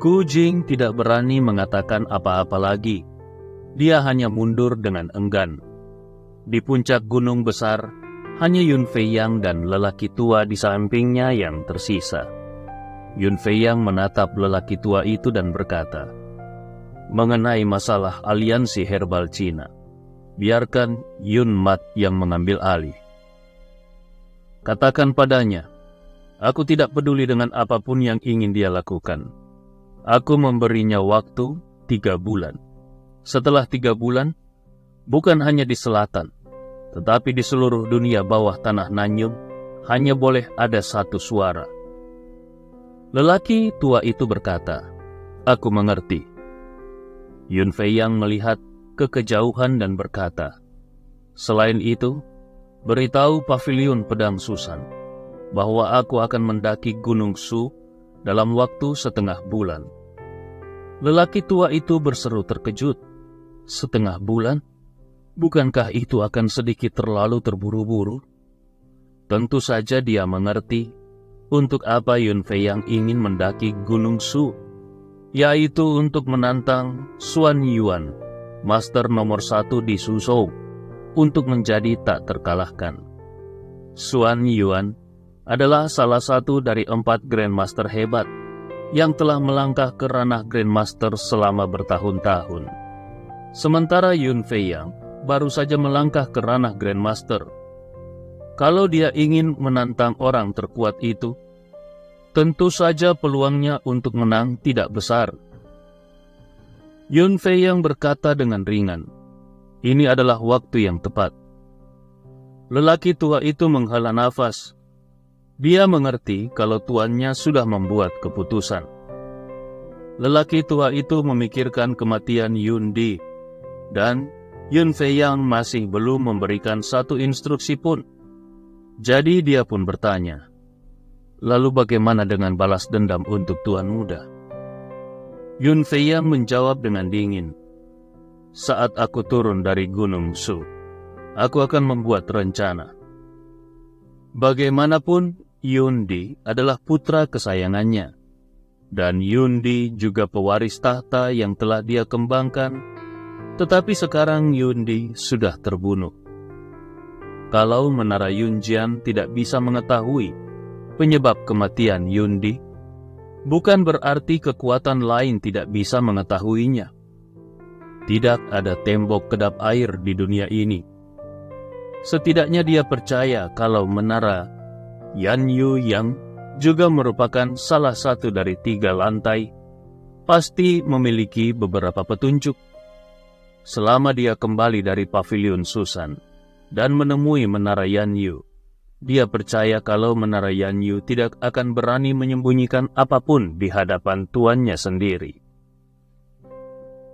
Kujing tidak berani mengatakan apa-apa lagi. Dia hanya mundur dengan enggan. Di puncak gunung besar, hanya Yun Fei Yang dan lelaki tua di sampingnya yang tersisa. Yun Fei Yang menatap lelaki tua itu dan berkata, mengenai masalah aliansi herbal Cina, biarkan Yun Mat yang mengambil alih. Katakan padanya, aku tidak peduli dengan apapun yang ingin dia lakukan. Aku memberinya waktu 3 bulan. Setelah 3 bulan, bukan hanya di selatan, tetapi di seluruh dunia bawah tanah Nanyum, hanya boleh ada 1 suara. Lelaki tua itu berkata, aku mengerti. Yun Fei Yang melihat ke kejauhan dan berkata, selain itu, beritahu pavilion pedang Susan bahwa aku akan mendaki Gunung Su dalam waktu 1/2 bulan. Lelaki tua itu berseru terkejut. 1/2 bulan? Bukankah itu akan sedikit terlalu terburu-buru? Tentu saja dia mengerti untuk apa Yun Fei Yang ingin mendaki Gunung Su, yaitu untuk menantang Xuan Yuan, master nomor 1 di Suzhou, untuk menjadi tak terkalahkan. Xuan Yuan adalah salah satu dari 4 Grandmaster hebat yang telah melangkah ke ranah Grandmaster selama bertahun-tahun. Sementara Yun Fei Yang baru saja melangkah ke ranah Grandmaster. Kalau dia ingin menantang orang terkuat itu, tentu saja peluangnya untuk menang tidak besar. Yun Fei Yang berkata dengan ringan, ini adalah waktu yang tepat. Lelaki tua itu menghela nafas. Dia mengerti kalau tuannya sudah membuat keputusan. Lelaki tua itu memikirkan kematian Yun Di, dan Yun Fei Yang masih belum memberikan 1 instruksi pun. Jadi dia pun bertanya, lalu bagaimana dengan balas dendam untuk Tuan Muda? Yun Fei Yang menjawab dengan dingin, saat aku turun dari Gunung Su, aku akan membuat rencana. Bagaimanapun, Yundi adalah putra kesayangannya, dan Yundi juga pewaris tahta yang telah dia kembangkan, tetapi sekarang Yundi sudah terbunuh. Kalau Menara Yunjian tidak bisa mengetahui penyebab kematian Yundi, bukan berarti kekuatan lain tidak bisa mengetahuinya. Tidak ada tembok kedap air di dunia ini. Setidaknya dia percaya kalau Menara Yanyu yang juga merupakan salah satu dari 3 lantai, pasti memiliki beberapa petunjuk. Selama dia kembali dari pavilion Susan dan menemui Menara Yanyu, dia percaya kalau Menara Yanyu tidak akan berani menyembunyikan apapun di hadapan tuannya sendiri.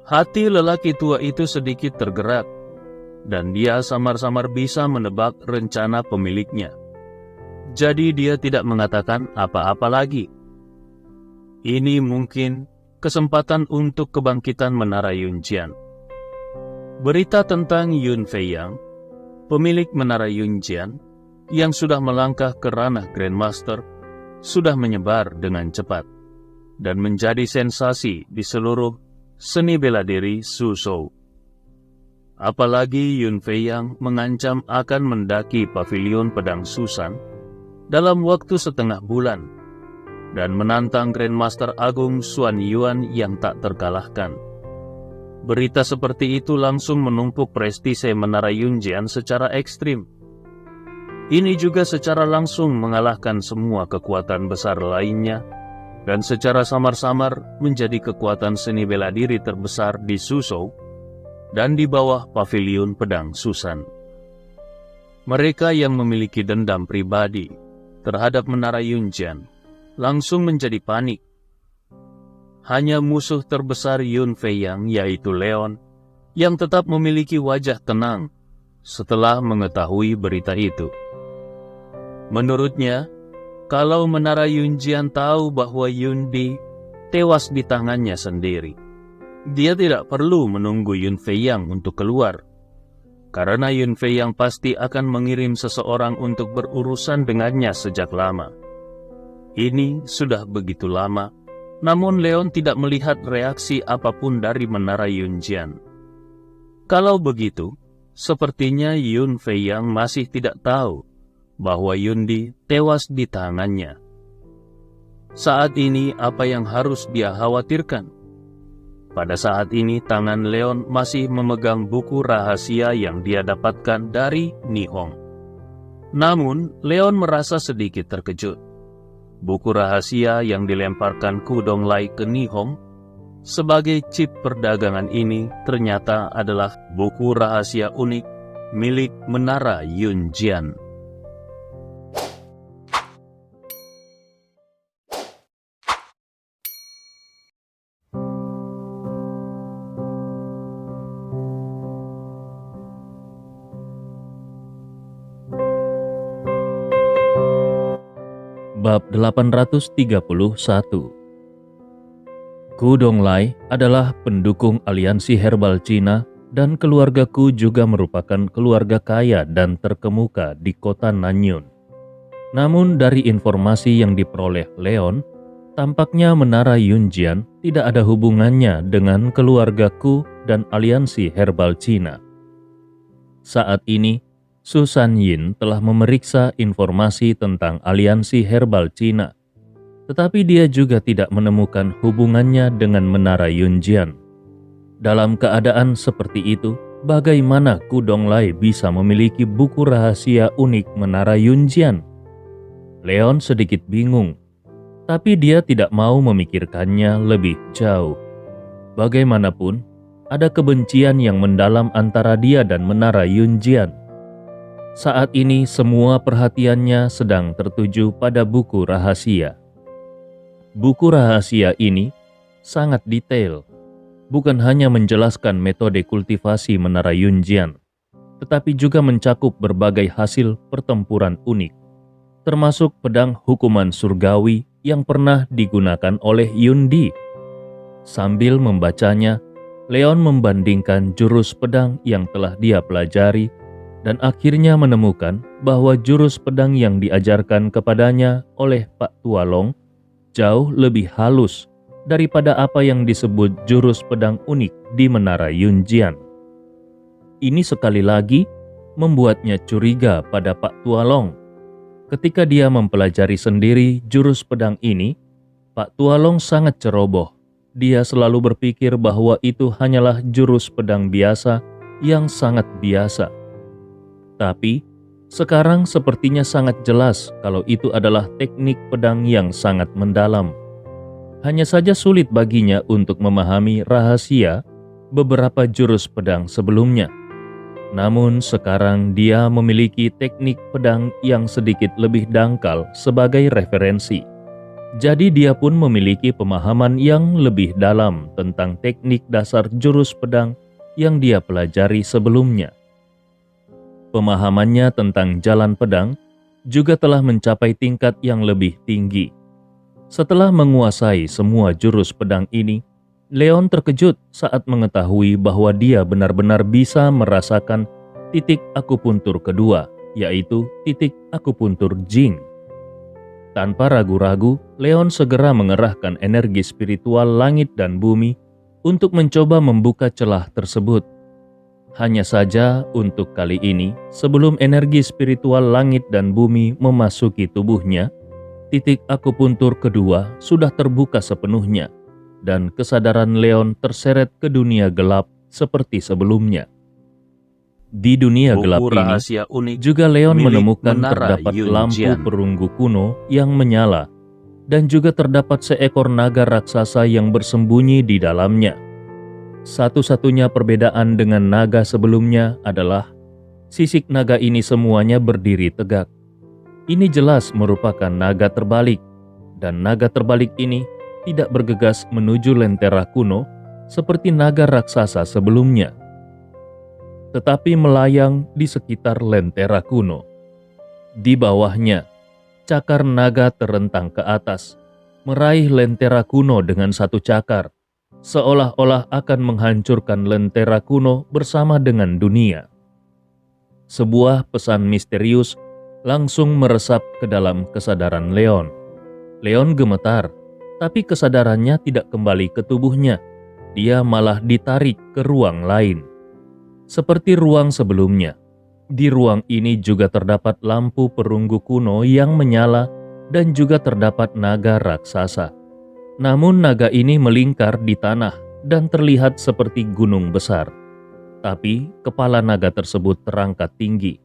Hati lelaki tua itu sedikit tergerak, dan dia samar-samar bisa menebak rencana pemiliknya. Jadi dia tidak mengatakan apa-apa lagi. Ini mungkin kesempatan untuk kebangkitan Menara Yunjian. Berita tentang Yun Feiyang, pemilik Menara Yunjian, yang sudah melangkah ke ranah Grandmaster, sudah menyebar dengan cepat dan menjadi sensasi di seluruh seni bela diri Suzhou. Apalagi Yun Feiyang mengancam akan mendaki pavilion pedang Susan dalam waktu setengah bulan dan menantang Grandmaster Agung Xuan Yuan yang tak terkalahkan. Berita seperti itu langsung menumpuk prestise Menara Yunjian secara ekstrim. Ini juga secara langsung mengalahkan semua kekuatan besar lainnya dan secara samar-samar menjadi kekuatan seni bela diri terbesar di Suzhou dan di bawah pavilion pedang Susan. Mereka yang memiliki dendam pribadi terhadap Menara Yunjian langsung menjadi panik. Hanya musuh terbesar Yun Feiyang, yaitu Leon, yang tetap memiliki wajah tenang setelah mengetahui berita itu. Menurutnya, kalau Menara Yunjian tahu bahwa Yundi tewas di tangannya sendiri, dia tidak perlu menunggu Yun Feiyang untuk keluar, karena Yun Feiyang pasti akan mengirim seseorang untuk berurusan dengannya sejak lama. Ini sudah begitu lama, namun Leon tidak melihat reaksi apapun dari Menara Yunjian. Kalau begitu, sepertinya Yun Feiyang masih tidak tahu bahwa Yundi tewas di tangannya. Saat ini apa yang harus dia khawatirkan? Pada saat ini tangan Leon masih memegang buku rahasia yang dia dapatkan dari Nihong. Namun Leon merasa sedikit terkejut. Buku rahasia yang dilemparkan Ku Donglai ke Nihong sebagai chip perdagangan ini ternyata adalah buku rahasia unik milik Menara Yunjian. Bab 831. Ku Donglai adalah pendukung aliansi herbal Cina dan keluarga Ku juga merupakan keluarga kaya dan terkemuka di kota Nanyun. Namun dari informasi yang diperoleh Leon, tampaknya Menara Yunjian tidak ada hubungannya dengan keluarga Ku dan aliansi herbal Cina. Saat ini, Susan Yin telah memeriksa informasi tentang aliansi herbal Cina, tetapi dia juga tidak menemukan hubungannya dengan Menara Yunjian. Dalam keadaan seperti itu, bagaimana Ku Donglai bisa memiliki buku rahasia unik Menara Yunjian? Leon sedikit bingung, tapi dia tidak mau memikirkannya lebih jauh. Bagaimanapun, ada kebencian yang mendalam antara dia dan Menara Yunjian. Saat ini semua perhatiannya sedang tertuju pada buku rahasia. Buku rahasia ini sangat detail, bukan hanya menjelaskan metode kultivasi Menara Yunjian, tetapi juga mencakup berbagai hasil pertempuran unik, termasuk pedang hukuman surgawi yang pernah digunakan oleh Yundi. Sambil membacanya, Leon membandingkan jurus pedang yang telah dia pelajari dan akhirnya menemukan bahwa jurus pedang yang diajarkan kepadanya oleh Pak Tualong jauh lebih halus daripada apa yang disebut jurus pedang unik di Menara Yunjian. Ini sekali lagi membuatnya curiga pada Pak Tualong. Ketika dia mempelajari sendiri jurus pedang ini, Pak Tualong sangat ceroboh. Dia selalu berpikir bahwa itu hanyalah jurus pedang biasa yang sangat biasa. Tapi, sekarang sepertinya sangat jelas kalau itu adalah teknik pedang yang sangat mendalam. Hanya saja sulit baginya untuk memahami rahasia beberapa jurus pedang sebelumnya. Namun sekarang dia memiliki teknik pedang yang sedikit lebih dangkal sebagai referensi. Jadi dia pun memiliki pemahaman yang lebih dalam tentang teknik dasar jurus pedang yang dia pelajari sebelumnya. Pemahamannya tentang jalan pedang juga telah mencapai tingkat yang lebih tinggi. Setelah menguasai semua jurus pedang ini, Leon terkejut saat mengetahui bahwa dia benar-benar bisa merasakan titik akupuntur kedua, yaitu titik akupuntur Jing. Tanpa ragu-ragu, Leon segera mengerahkan energi spiritual langit dan bumi untuk mencoba membuka celah tersebut. Hanya saja untuk kali ini, sebelum energi spiritual langit dan bumi memasuki tubuhnya, titik akupuntur kedua sudah terbuka sepenuhnya, dan kesadaran Leon terseret ke dunia gelap seperti sebelumnya. Di dunia gelap ini, juga Leon menemukan terdapat lampu perunggu kuno yang menyala, dan juga terdapat seekor naga raksasa yang bersembunyi di dalamnya. Satu-satunya perbedaan dengan naga sebelumnya adalah sisik naga ini semuanya berdiri tegak. Ini jelas merupakan naga terbalik, dan naga terbalik ini tidak bergegas menuju lentera kuno seperti naga raksasa sebelumnya, tetapi melayang di sekitar lentera kuno. Di bawahnya, cakar naga terentang ke atas, meraih lentera kuno dengan satu cakar, seolah-olah akan menghancurkan lentera kuno bersama dengan dunia. Sebuah pesan misterius langsung meresap ke dalam kesadaran Leon. Leon gemetar, tapi kesadarannya tidak kembali ke tubuhnya. Dia malah ditarik ke ruang lain. Seperti ruang sebelumnya, di ruang ini juga terdapat lampu perunggu kuno yang menyala dan juga terdapat naga raksasa. Namun naga ini melingkar di tanah dan terlihat seperti gunung besar. Tapi kepala naga tersebut terangkat tinggi.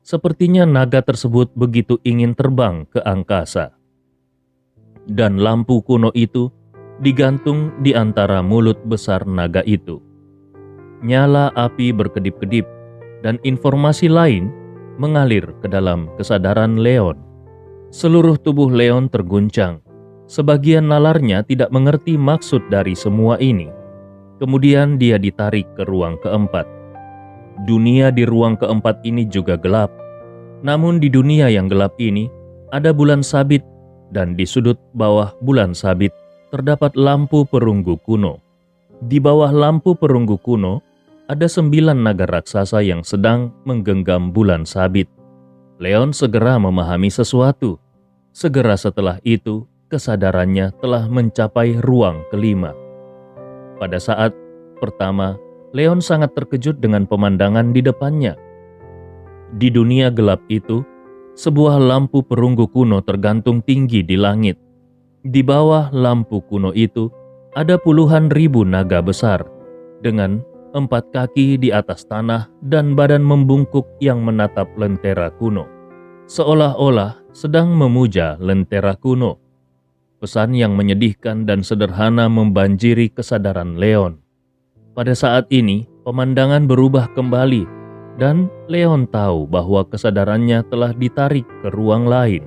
Sepertinya naga tersebut begitu ingin terbang ke angkasa. Dan lampu kuno itu digantung di antara mulut besar naga itu. Nyala api berkedip-kedip dan informasi lain mengalir ke dalam kesadaran Leon. Seluruh tubuh Leon terguncang. Sebagian nalarnya tidak mengerti maksud dari semua ini. Kemudian dia ditarik ke ruang keempat. Dunia di ruang keempat ini juga gelap. Namun di dunia yang gelap ini ada bulan sabit, dan di sudut bawah bulan sabit terdapat lampu perunggu kuno. Di bawah lampu perunggu kuno ada 9 naga raksasa yang sedang menggenggam bulan sabit. Leon segera memahami sesuatu. Segera setelah itu, kesadarannya telah mencapai ruang kelima. Pada saat pertama, Leon sangat terkejut dengan pemandangan di depannya. Di dunia gelap itu, sebuah lampu perunggu kuno tergantung tinggi di langit. Di bawah lampu kuno itu, ada puluhan ribu naga besar, dengan 4 kaki di atas tanah dan badan membungkuk yang menatap lentera kuno, seolah-olah sedang memuja lentera kuno. Pesan yang menyedihkan dan sederhana membanjiri kesadaran Leon. Pada saat ini, pemandangan berubah kembali, dan Leon tahu bahwa kesadarannya telah ditarik ke ruang lain.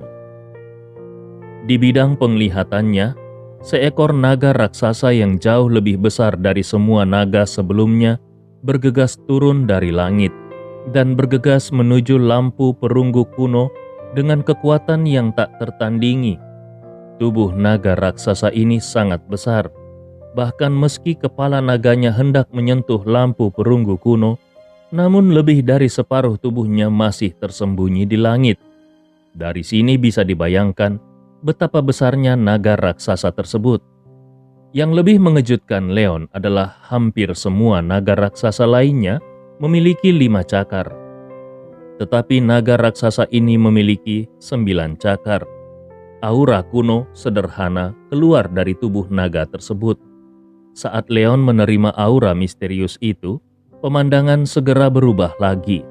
Di bidang penglihatannya, seekor naga raksasa yang jauh lebih besar dari semua naga sebelumnya bergegas turun dari langit dan bergegas menuju lampu perunggu kuno dengan kekuatan yang tak tertandingi. Tubuh naga raksasa ini sangat besar. Bahkan meski kepala naganya hendak menyentuh lampu perunggu kuno, namun lebih dari separuh tubuhnya masih tersembunyi di langit. Dari sini bisa dibayangkan betapa besarnya naga raksasa tersebut. Yang lebih mengejutkan Leon adalah hampir semua naga raksasa lainnya memiliki 5 cakar. Tetapi naga raksasa ini memiliki 9 cakar. Aura kuno sederhana keluar dari tubuh naga tersebut. Saat Leon menerima aura misterius itu, pemandangan segera berubah lagi.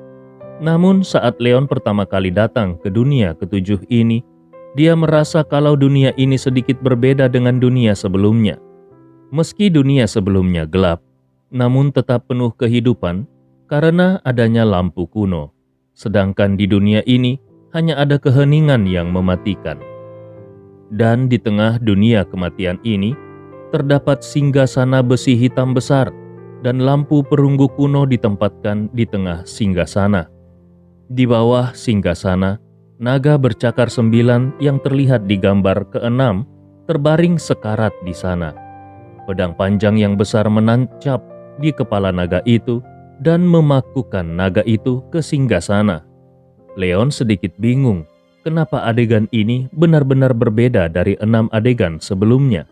Namun saat Leon pertama kali datang ke dunia ketujuh ini, dia merasa kalau dunia ini sedikit berbeda dengan dunia sebelumnya. Meski dunia sebelumnya gelap, namun tetap penuh kehidupan karena adanya lampu kuno. Sedangkan di dunia ini hanya ada keheningan yang mematikan. Dan di tengah dunia kematian ini, terdapat singgasana besi hitam besar dan lampu perunggu kuno ditempatkan di tengah singgasana. Di bawah singgasana, naga bercakar 9 yang terlihat di gambar ke-6 terbaring sekarat di sana. Pedang panjang yang besar menancap di kepala naga itu dan memakukan naga itu ke singgasana. Leon sedikit bingung kenapa adegan ini benar-benar berbeda dari 6 adegan sebelumnya.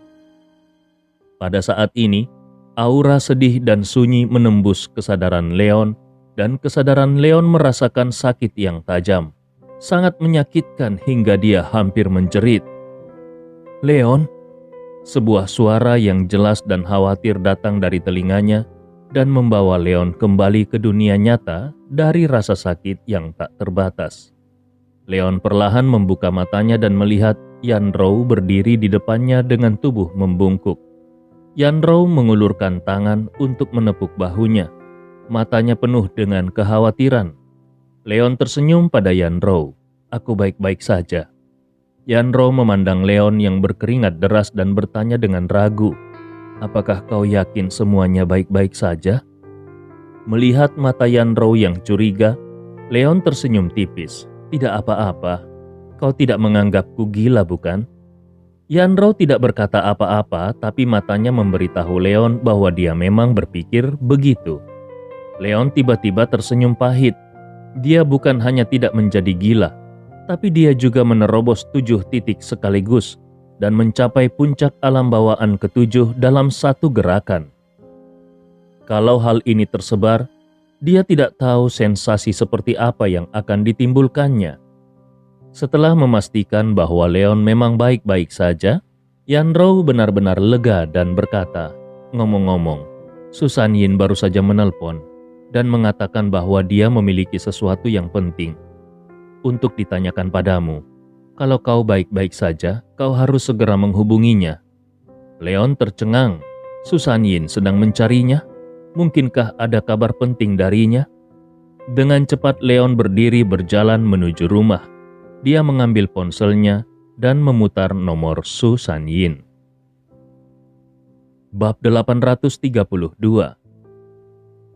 Pada saat ini, aura sedih dan sunyi menembus kesadaran Leon, dan kesadaran Leon merasakan sakit yang tajam, sangat menyakitkan hingga dia hampir menjerit. "Leon!" Sebuah suara yang jelas dan khawatir datang dari telinganya dan membawa Leon kembali ke dunia nyata dari rasa sakit yang tak terbatas. Leon perlahan membuka matanya dan melihat Yanrou berdiri di depannya dengan tubuh membungkuk. Yanrou mengulurkan tangan untuk menepuk bahunya. Matanya penuh dengan kekhawatiran. Leon tersenyum pada Yanrou. "Aku baik-baik saja." Yanrou memandang Leon yang berkeringat deras dan bertanya dengan ragu, "Apakah kau yakin semuanya baik-baik saja?" Melihat mata Yanrou yang curiga, Leon tersenyum tipis. "Tidak apa-apa. Kau tidak menganggapku gila, bukan?" Yanrou tidak berkata apa-apa, tapi matanya memberitahu Leon bahwa dia memang berpikir begitu. Leon tiba-tiba tersenyum pahit. Dia bukan hanya tidak menjadi gila, tapi dia juga menerobos 7 titik sekaligus dan mencapai puncak alam bawaan ke-7 dalam satu gerakan. Kalau hal ini tersebar, dia tidak tahu sensasi seperti apa yang akan ditimbulkannya. Setelah memastikan bahwa Leon memang baik-baik saja, Yanrou benar-benar lega dan berkata, "Ngomong-ngomong, Susan Yin baru saja menelpon dan mengatakan bahwa dia memiliki sesuatu yang penting untuk ditanyakan padamu. Kalau kau baik-baik saja, kau harus segera menghubunginya." Leon tercengang. Susan Yin sedang mencarinya? Mungkinkah ada kabar penting darinya? Dengan cepat Leon berdiri berjalan menuju rumah. Dia mengambil ponselnya dan memutar nomor Susan Yin. Bab 832.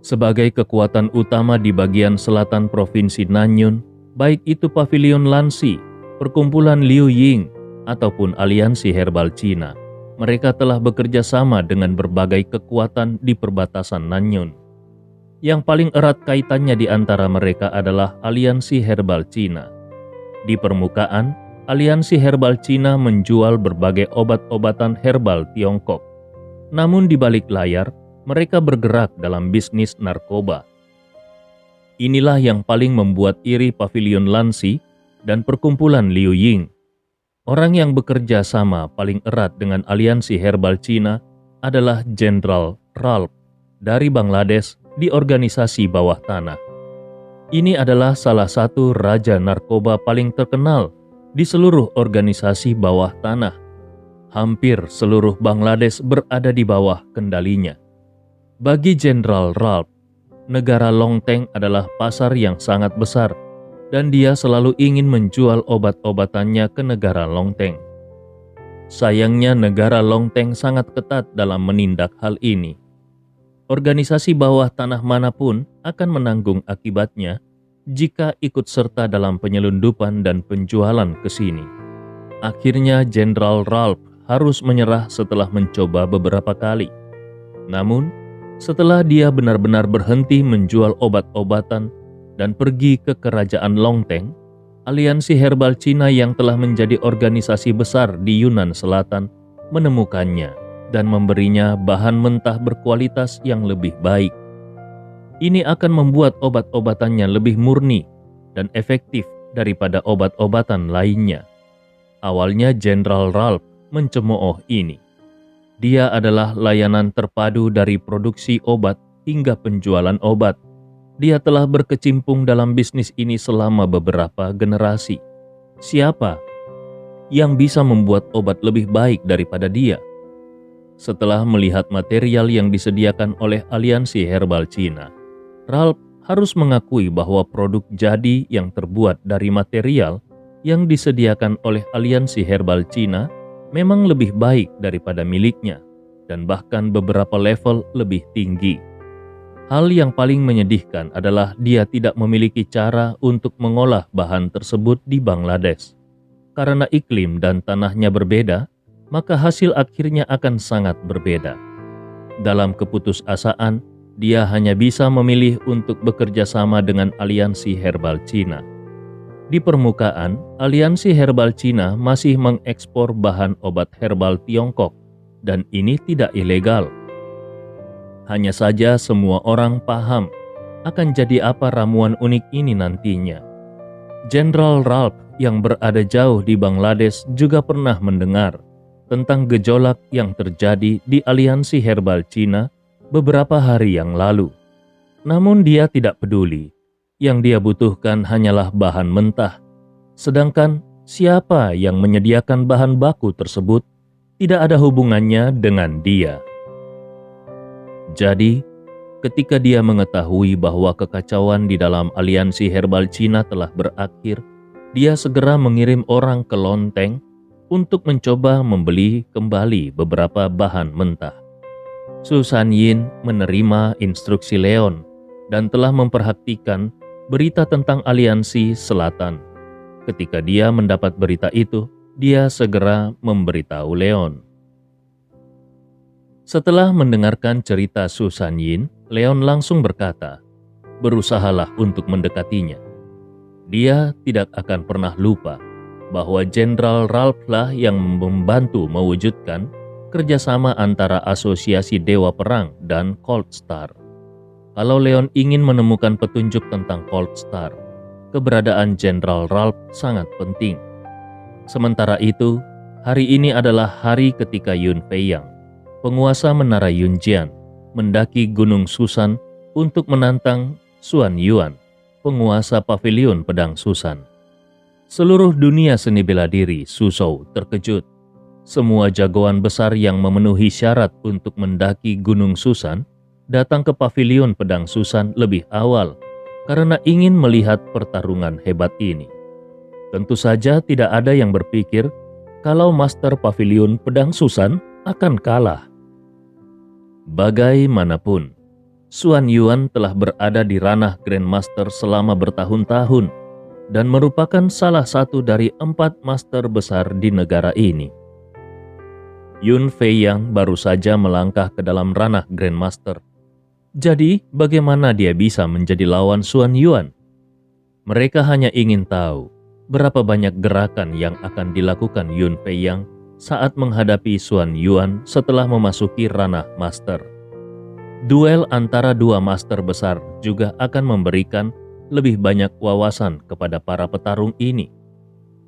Sebagai kekuatan utama di bagian selatan Provinsi Nanyun, baik itu Pavilion Lansi, Perkumpulan Liu Ying, ataupun Aliansi Herbal Cina, mereka telah bekerja sama dengan berbagai kekuatan di perbatasan Nanyun. Yang paling erat kaitannya di antara mereka adalah Aliansi Herbal Cina. Di permukaan, Aliansi Herbal Cina menjual berbagai obat-obatan herbal Tiongkok. Namun di balik layar, mereka bergerak dalam bisnis narkoba. Inilah yang paling membuat iri Pavilion Lansi dan Perkumpulan Liu Ying. Orang yang bekerja sama paling erat dengan Aliansi Herbal Cina adalah Jenderal Ralph dari Bangladesh di organisasi bawah tanah. Ini adalah salah satu raja narkoba paling terkenal di seluruh organisasi bawah tanah. Hampir seluruh Bangladesh berada di bawah kendalinya. Bagi Jenderal Ralph, negara Longteng adalah pasar yang sangat besar dan dia selalu ingin menjual obat-obatannya ke negara Longteng. Sayangnya negara Longteng sangat ketat dalam menindak hal ini. Organisasi bawah tanah manapun akan menanggung akibatnya jika ikut serta dalam penyelundupan dan penjualan ke sini. Akhirnya Jenderal Ralph harus menyerah setelah mencoba beberapa kali. Namun, Setelah dia benar-benar berhenti menjual obat-obatan dan pergi ke kerajaan Longteng, aliansi herbal Cina yang telah menjadi organisasi besar di Yunan Selatan menemukannya dan memberinya bahan mentah berkualitas yang lebih baik. Ini akan membuat obat-obatannya lebih murni dan efektif daripada obat-obatan lainnya. Awalnya Jenderal Ralph mencemooh ini. Dia adalah layanan terpadu dari produksi obat hingga penjualan obat. Dia telah berkecimpung dalam bisnis ini selama beberapa generasi. Siapa yang bisa membuat obat lebih baik daripada dia? Setelah melihat material yang disediakan oleh aliansi herbal Cina, Ralph harus mengakui bahwa produk jadi yang terbuat dari material yang disediakan oleh aliansi herbal Cina memang lebih baik daripada miliknya, dan bahkan beberapa level lebih tinggi. Hal yang paling menyedihkan adalah dia tidak memiliki cara untuk mengolah bahan tersebut di Bangladesh. Karena iklim dan tanahnya berbeda, maka hasil akhirnya akan sangat berbeda. Dalam keputusasaan, dia hanya bisa memilih untuk bekerja sama dengan aliansi herbal Cina. Di permukaan, aliansi herbal Cina masih mengekspor bahan obat herbal Tiongkok, dan ini tidak ilegal. Hanya saja semua orang paham akan jadi apa ramuan unik ini nantinya. Jenderal Ralph yang berada jauh di Bangladesh juga pernah mendengar tentang gejolak yang terjadi di aliansi herbal Cina beberapa hari yang lalu. Namun dia tidak peduli. Yang dia butuhkan hanyalah bahan mentah. Sedangkan siapa yang menyediakan bahan baku tersebut tidak ada hubungannya dengan dia. Jadi, ketika dia mengetahui bahwa kekacauan di dalam aliansi herbal Cina telah berakhir, dia segera mengirim orang ke Longteng untuk mencoba membeli kembali beberapa bahan mentah. Su Sanyin menerima instruksi Leon dan telah memperhatikan berita tentang aliansi selatan. Ketika dia mendapat berita itu, dia segera memberitahu Leon. Setelah mendengarkan cerita Su Sanyin, Leon langsung berkata, "Berusahalah untuk mendekatinya." Dia tidak akan pernah lupa bahwa Jenderal Ralph lah yang membantu mewujudkan kerjasama antara Asosiasi Dewa Perang dan Cold Star. Kalau Leon ingin menemukan petunjuk tentang Cold Star, keberadaan Jenderal Ralph sangat penting. Sementara itu, hari ini adalah hari ketika Yun Feiyang, penguasa Menara Yunjian, mendaki Gunung Susan untuk menantang Xuan Yuan, penguasa Paviliun Pedang Susan. Seluruh dunia seni bela diri Suzhou terkejut. Semua jagoan besar yang memenuhi syarat untuk mendaki Gunung Susan datang ke Paviliun Pedang Susan lebih awal karena ingin melihat pertarungan hebat ini. Tentu saja tidak ada yang berpikir kalau Master Paviliun Pedang Susan akan kalah. Bagaimanapun, Xuan Yuan telah berada di ranah Grandmaster selama bertahun-tahun dan merupakan salah satu dari 4 master besar di negara ini. Yun Feiyang baru saja melangkah ke dalam ranah Grandmaster. Jadi, bagaimana dia bisa menjadi lawan Xuan Yuan? Mereka hanya ingin tahu berapa banyak gerakan yang akan dilakukan Yun Feiyang saat menghadapi Xuan Yuan setelah memasuki ranah master. Duel antara 2 master besar juga akan memberikan lebih banyak wawasan kepada para petarung ini.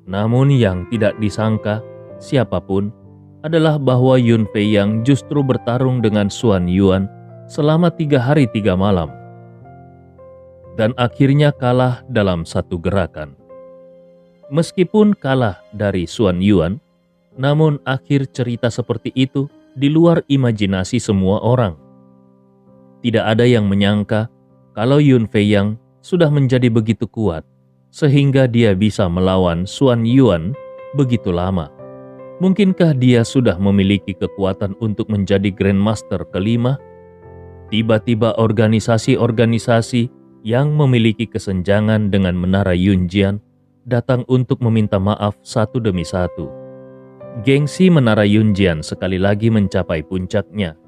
Namun yang tidak disangka siapapun adalah bahwa Yun Feiyang justru bertarung dengan Xuan Yuan selama 3 hari 3 malam. Dan akhirnya kalah dalam satu gerakan. Meskipun kalah dari Xuan Yuan, namun akhir cerita seperti itu di luar imajinasi semua orang. Tidak ada yang menyangka kalau Yun Feiyang sudah menjadi begitu kuat, sehingga dia bisa melawan Xuan Yuan begitu lama. Mungkinkah dia sudah memiliki kekuatan untuk menjadi Grandmaster kelima? Tiba-tiba organisasi-organisasi yang memiliki kesenjangan dengan Menara Yunjian datang untuk meminta maaf satu demi satu. Gengsi Menara Yunjian sekali lagi mencapai puncaknya.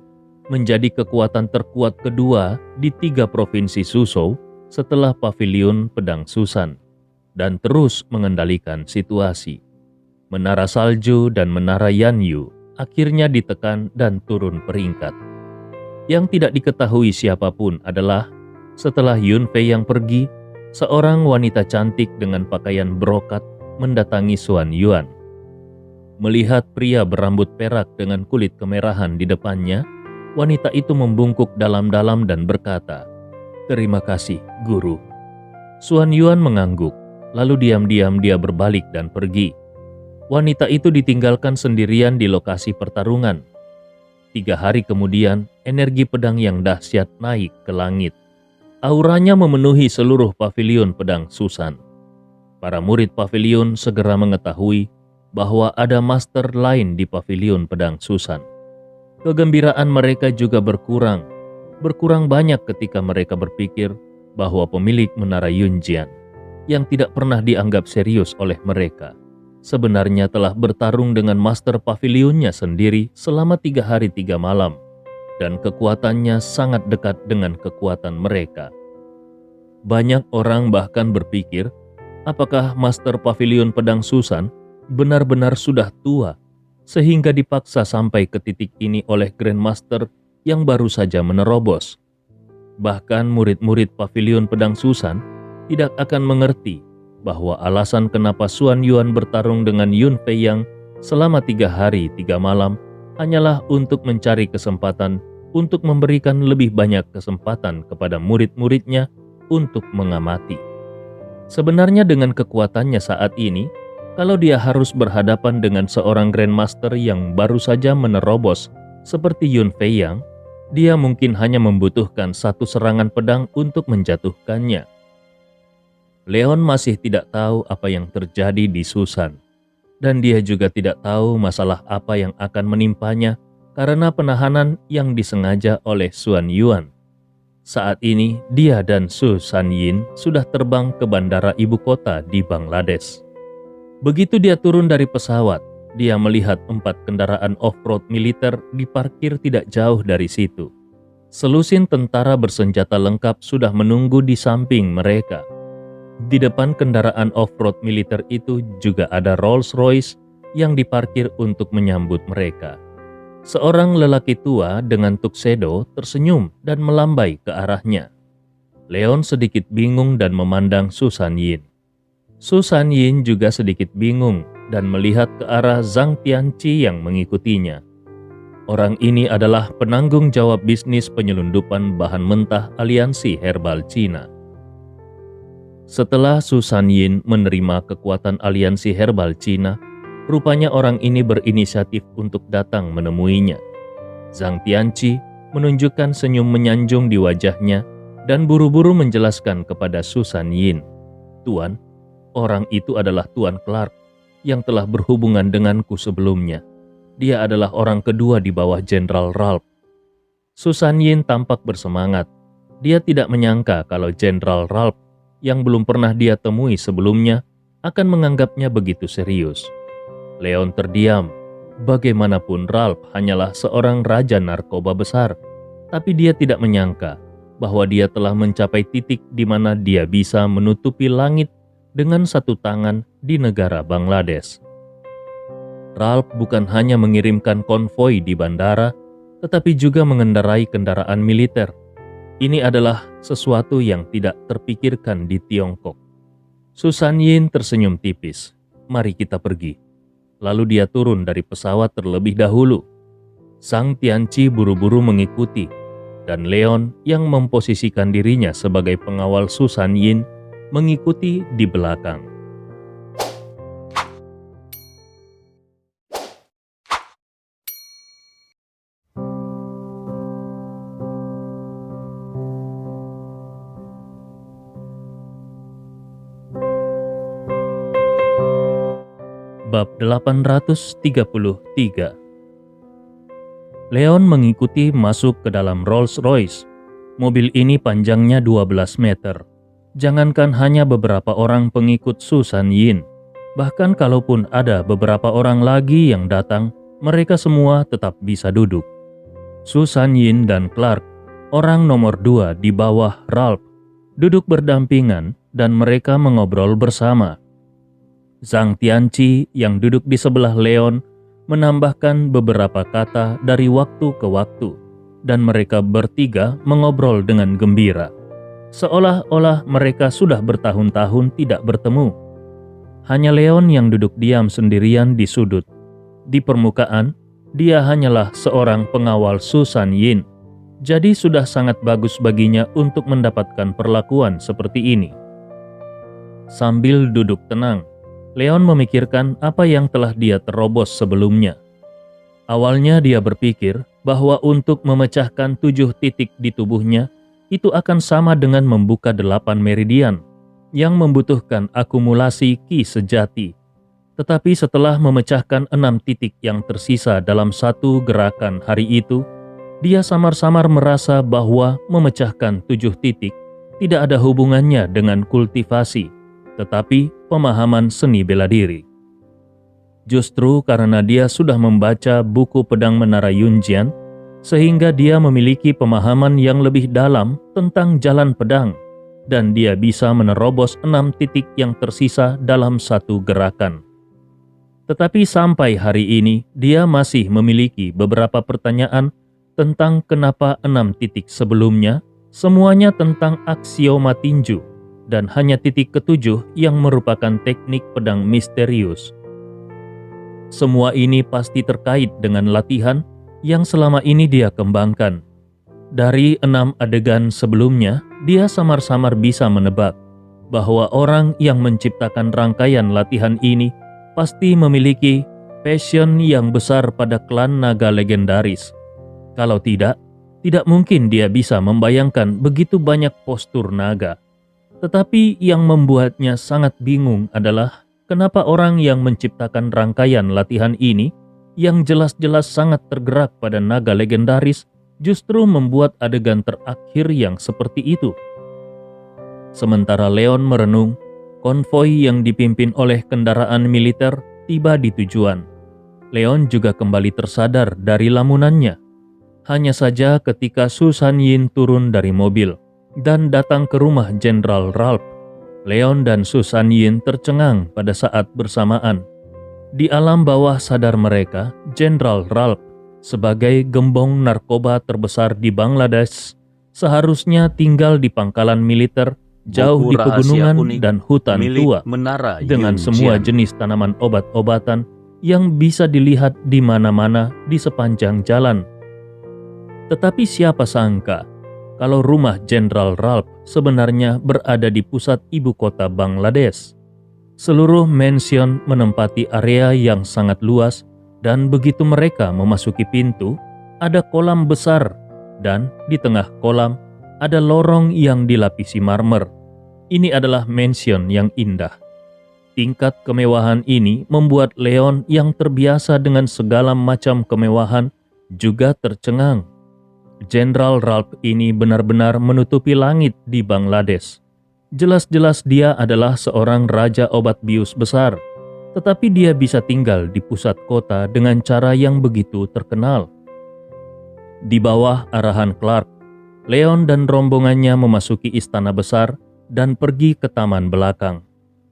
menjadi kekuatan terkuat kedua di 3 provinsi Suzhou setelah Paviliun Pedang Susan, dan terus mengendalikan situasi. Menara Salju dan Menara Yanyu akhirnya ditekan dan turun peringkat. Yang tidak diketahui siapapun adalah setelah Yun Fei yang pergi, seorang wanita cantik dengan pakaian brokat mendatangi Xuan Yuan. Melihat pria berambut perak dengan kulit kemerahan di depannya, wanita itu membungkuk dalam-dalam dan berkata, "Terima kasih, Guru." Xuan Yuan mengangguk, lalu diam-diam dia berbalik dan pergi. Wanita itu ditinggalkan sendirian di lokasi pertarungan. 3 hari kemudian, energi pedang yang dahsyat naik ke langit. Auranya memenuhi seluruh paviliun pedang Susan. Para murid paviliun segera mengetahui bahwa ada master lain di paviliun pedang Susan. Kegembiraan mereka juga berkurang banyak ketika mereka berpikir bahwa pemilik menara Yunjian, yang tidak pernah dianggap serius oleh mereka, sebenarnya telah bertarung dengan master paviliunnya sendiri selama 3 hari 3 malam, dan kekuatannya sangat dekat dengan kekuatan mereka. Banyak orang bahkan berpikir, apakah master paviliun pedang Susan benar-benar sudah tua, sehingga dipaksa sampai ke titik ini oleh Grandmaster yang baru saja menerobos. Bahkan murid-murid paviliun pedang Susan tidak akan mengerti bahwa alasan kenapa Xuan Yuan bertarung dengan Yun Fei Yang selama 3 hari 3 malam hanyalah untuk mencari kesempatan untuk memberikan lebih banyak kesempatan kepada murid-muridnya untuk mengamati. Sebenarnya dengan kekuatannya saat ini, kalau dia harus berhadapan dengan seorang Grandmaster yang baru saja menerobos seperti Yun Fei Yang, dia mungkin hanya membutuhkan 1 serangan pedang untuk menjatuhkannya. Leon masih tidak tahu apa yang terjadi di Susan, dan dia juga tidak tahu masalah apa yang akan menimpanya karena penahanan yang disengaja oleh Xuan Yuan. Saat ini, dia dan Su Sanyin sudah terbang ke bandara ibu kota di Bangladesh. Begitu dia turun dari pesawat, dia melihat 4 kendaraan off-road militer diparkir tidak jauh dari situ. Selusin tentara bersenjata lengkap sudah menunggu di samping mereka. Di depan kendaraan off-road militer itu juga ada Rolls-Royce yang diparkir untuk menyambut mereka. Seorang lelaki tua dengan tuxedo tersenyum dan melambai ke arahnya. Leon sedikit bingung dan memandang Su Sanyin. Su Sanyin juga sedikit bingung dan melihat ke arah Zhang Tianqi yang mengikutinya. Orang ini adalah penanggung jawab bisnis penyelundupan bahan mentah Aliansi Herbal Cina. Setelah Su Sanyin menerima kekuatan Aliansi Herbal Cina, rupanya orang ini berinisiatif untuk datang menemuinya. Zhang Tianqi menunjukkan senyum menyanjung di wajahnya dan buru-buru menjelaskan kepada Su Sanyin, "Tuan, orang itu adalah Tuan Clark yang telah berhubungan denganku sebelumnya. Dia adalah orang kedua di bawah Jenderal Ralph." Su Sanyin tampak bersemangat. Dia tidak menyangka kalau Jenderal Ralph yang belum pernah dia temui sebelumnya akan menganggapnya begitu serius. Leon terdiam. Bagaimanapun Ralph hanyalah seorang raja narkoba besar, tapi dia tidak menyangka bahwa dia telah mencapai titik di mana dia bisa menutupi langit dengan 1 tangan di negara Bangladesh. Ralph bukan hanya mengirimkan konvoi di bandara, tetapi juga mengendarai kendaraan militer. Ini adalah sesuatu yang tidak terpikirkan di Tiongkok. Su Sanyin tersenyum tipis. "Mari kita pergi." Lalu dia turun dari pesawat terlebih dahulu. Zhang Tianqi buru-buru mengikuti, dan Leon yang memposisikan dirinya sebagai pengawal Su Sanyin mengikuti di belakang. Bab 833. Leon mengikuti masuk ke dalam Rolls-Royce. Mobil ini panjangnya 12 meter. Jangankan hanya beberapa orang pengikut Su Sanyin, bahkan kalaupun ada beberapa orang lagi yang datang, mereka semua tetap bisa duduk. Susan Yin dan Clark, orang nomor 2 di bawah Ralph, duduk berdampingan dan mereka mengobrol bersama. Zhang Tianqi yang duduk di sebelah Leon menambahkan beberapa kata dari waktu ke waktu, dan mereka bertiga mengobrol dengan gembira. Seolah-olah mereka sudah bertahun-tahun tidak bertemu. Hanya Leon yang duduk diam sendirian di sudut. Di permukaan, dia hanyalah seorang pengawal Susan Yin. Jadi sudah sangat bagus baginya untuk mendapatkan perlakuan seperti ini. Sambil duduk tenang, Leon memikirkan apa yang telah dia terobos sebelumnya. Awalnya dia berpikir bahwa untuk memecahkan 7 titik di tubuhnya itu akan sama dengan membuka 8 meridian yang membutuhkan akumulasi ki sejati. Tetapi setelah memecahkan 6 titik yang tersisa dalam satu gerakan hari itu, dia samar-samar merasa bahwa memecahkan 7 titik tidak ada hubungannya dengan kultivasi, tetapi pemahaman seni bela diri. Justru karena dia sudah membaca buku pedang menara Yunjian, sehingga dia memiliki pemahaman yang lebih dalam tentang jalan pedang, dan dia bisa menerobos 6 titik yang tersisa dalam satu gerakan. Tetapi sampai hari ini, dia masih memiliki beberapa pertanyaan tentang kenapa 6 titik sebelumnya semuanya tentang aksioma tinju, dan hanya titik ke-7 yang merupakan teknik pedang misterius. Semua ini pasti terkait dengan latihan yang selama ini dia kembangkan. Dari 6 adegan sebelumnya, dia samar-samar bisa menebak bahwa orang yang menciptakan rangkaian latihan ini pasti memiliki passion yang besar pada klan naga legendaris. Kalau tidak mungkin dia bisa membayangkan begitu banyak postur naga. Tetapi yang membuatnya sangat bingung adalah kenapa orang yang menciptakan rangkaian latihan ini yang jelas-jelas sangat tergerak pada naga legendaris justru membuat adegan terakhir yang seperti itu. Sementara Leon merenung, konvoi yang dipimpin oleh kendaraan militer tiba di tujuan. Leon juga kembali tersadar dari lamunannya. Hanya saja ketika Susan Yin turun dari mobil dan datang ke rumah Jenderal Ralph, Leon dan Susan Yin tercengang pada saat bersamaan. Di alam bawah sadar mereka, Jenderal Ralph sebagai gembong narkoba terbesar di Bangladesh seharusnya tinggal di pangkalan militer jauh di pegunungan dan hutan tua dengan semua jenis tanaman obat-obatan yang bisa dilihat di mana-mana di sepanjang jalan. Tetapi siapa sangka kalau rumah Jenderal Ralph sebenarnya berada di pusat ibu kota Bangladesh. Seluruh mansion menempati area yang sangat luas, dan begitu mereka memasuki pintu, ada kolam besar, dan di tengah kolam ada lorong yang dilapisi marmer. Ini adalah mansion yang indah. Tingkat kemewahan ini membuat Leon yang terbiasa dengan segala macam kemewahan juga tercengang. Jenderal Ralph ini benar-benar menutupi langit di Bangladesh. Jelas-jelas dia adalah seorang raja obat bius besar, tetapi dia bisa tinggal di pusat kota dengan cara yang begitu terkenal. Di bawah arahan Clark, Leon dan rombongannya memasuki istana besar dan pergi ke taman belakang.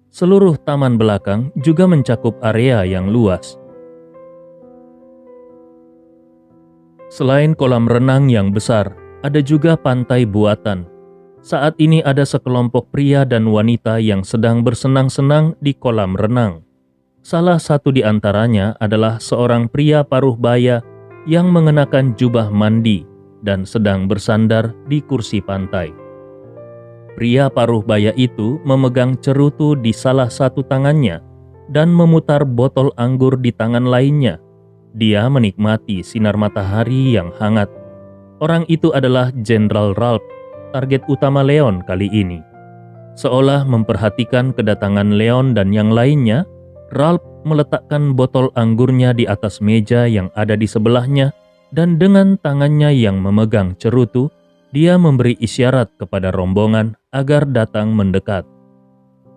Seluruh taman belakang juga mencakup area yang luas. Selain kolam renang yang besar, ada juga pantai buatan. Saat ini ada sekelompok pria dan wanita yang sedang bersenang-senang di kolam renang. Salah satu di antaranya adalah seorang pria paruh baya yang mengenakan jubah mandi dan sedang bersandar di kursi pantai. Pria paruh baya itu memegang cerutu di salah satu tangannya dan memutar botol anggur di tangan lainnya. Dia menikmati sinar matahari yang hangat. Orang itu adalah Jenderal Ralph, target utama Leon kali ini. Seolah memperhatikan kedatangan Leon dan yang lainnya, Ralph meletakkan botol anggurnya di atas meja yang ada di sebelahnya, dan dengan tangannya yang memegang cerutu, dia memberi isyarat kepada rombongan agar datang mendekat.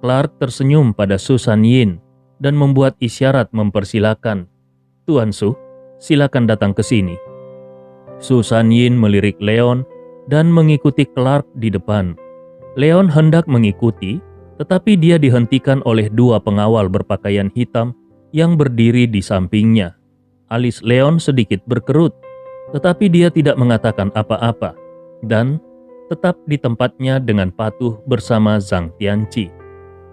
Clark tersenyum pada Susan Yin dan membuat isyarat mempersilakan. "Tuan Su, silakan datang ke sini." Susan Yin melirik Leon dan mengikuti Clark di depan. Leon hendak mengikuti, tetapi dia dihentikan oleh dua pengawal berpakaian hitam yang berdiri di sampingnya. Alis Leon sedikit berkerut, tetapi dia tidak mengatakan apa-apa dan tetap di tempatnya dengan patuh bersama Zhang Tianqi.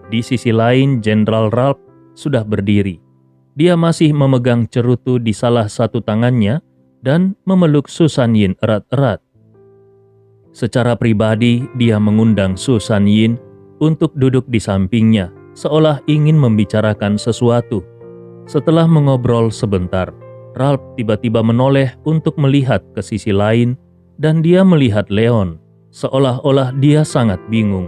Di sisi lain, Jenderal Ralph sudah berdiri. Dia masih memegang cerutu di salah satu tangannya dan memeluk Susan Yin erat-erat. Secara pribadi, dia mengundang Susan Yin untuk duduk di sampingnya, seolah ingin membicarakan sesuatu. Setelah mengobrol sebentar, Ralph tiba-tiba menoleh untuk melihat ke sisi lain dan dia melihat Leon, seolah-olah dia sangat bingung.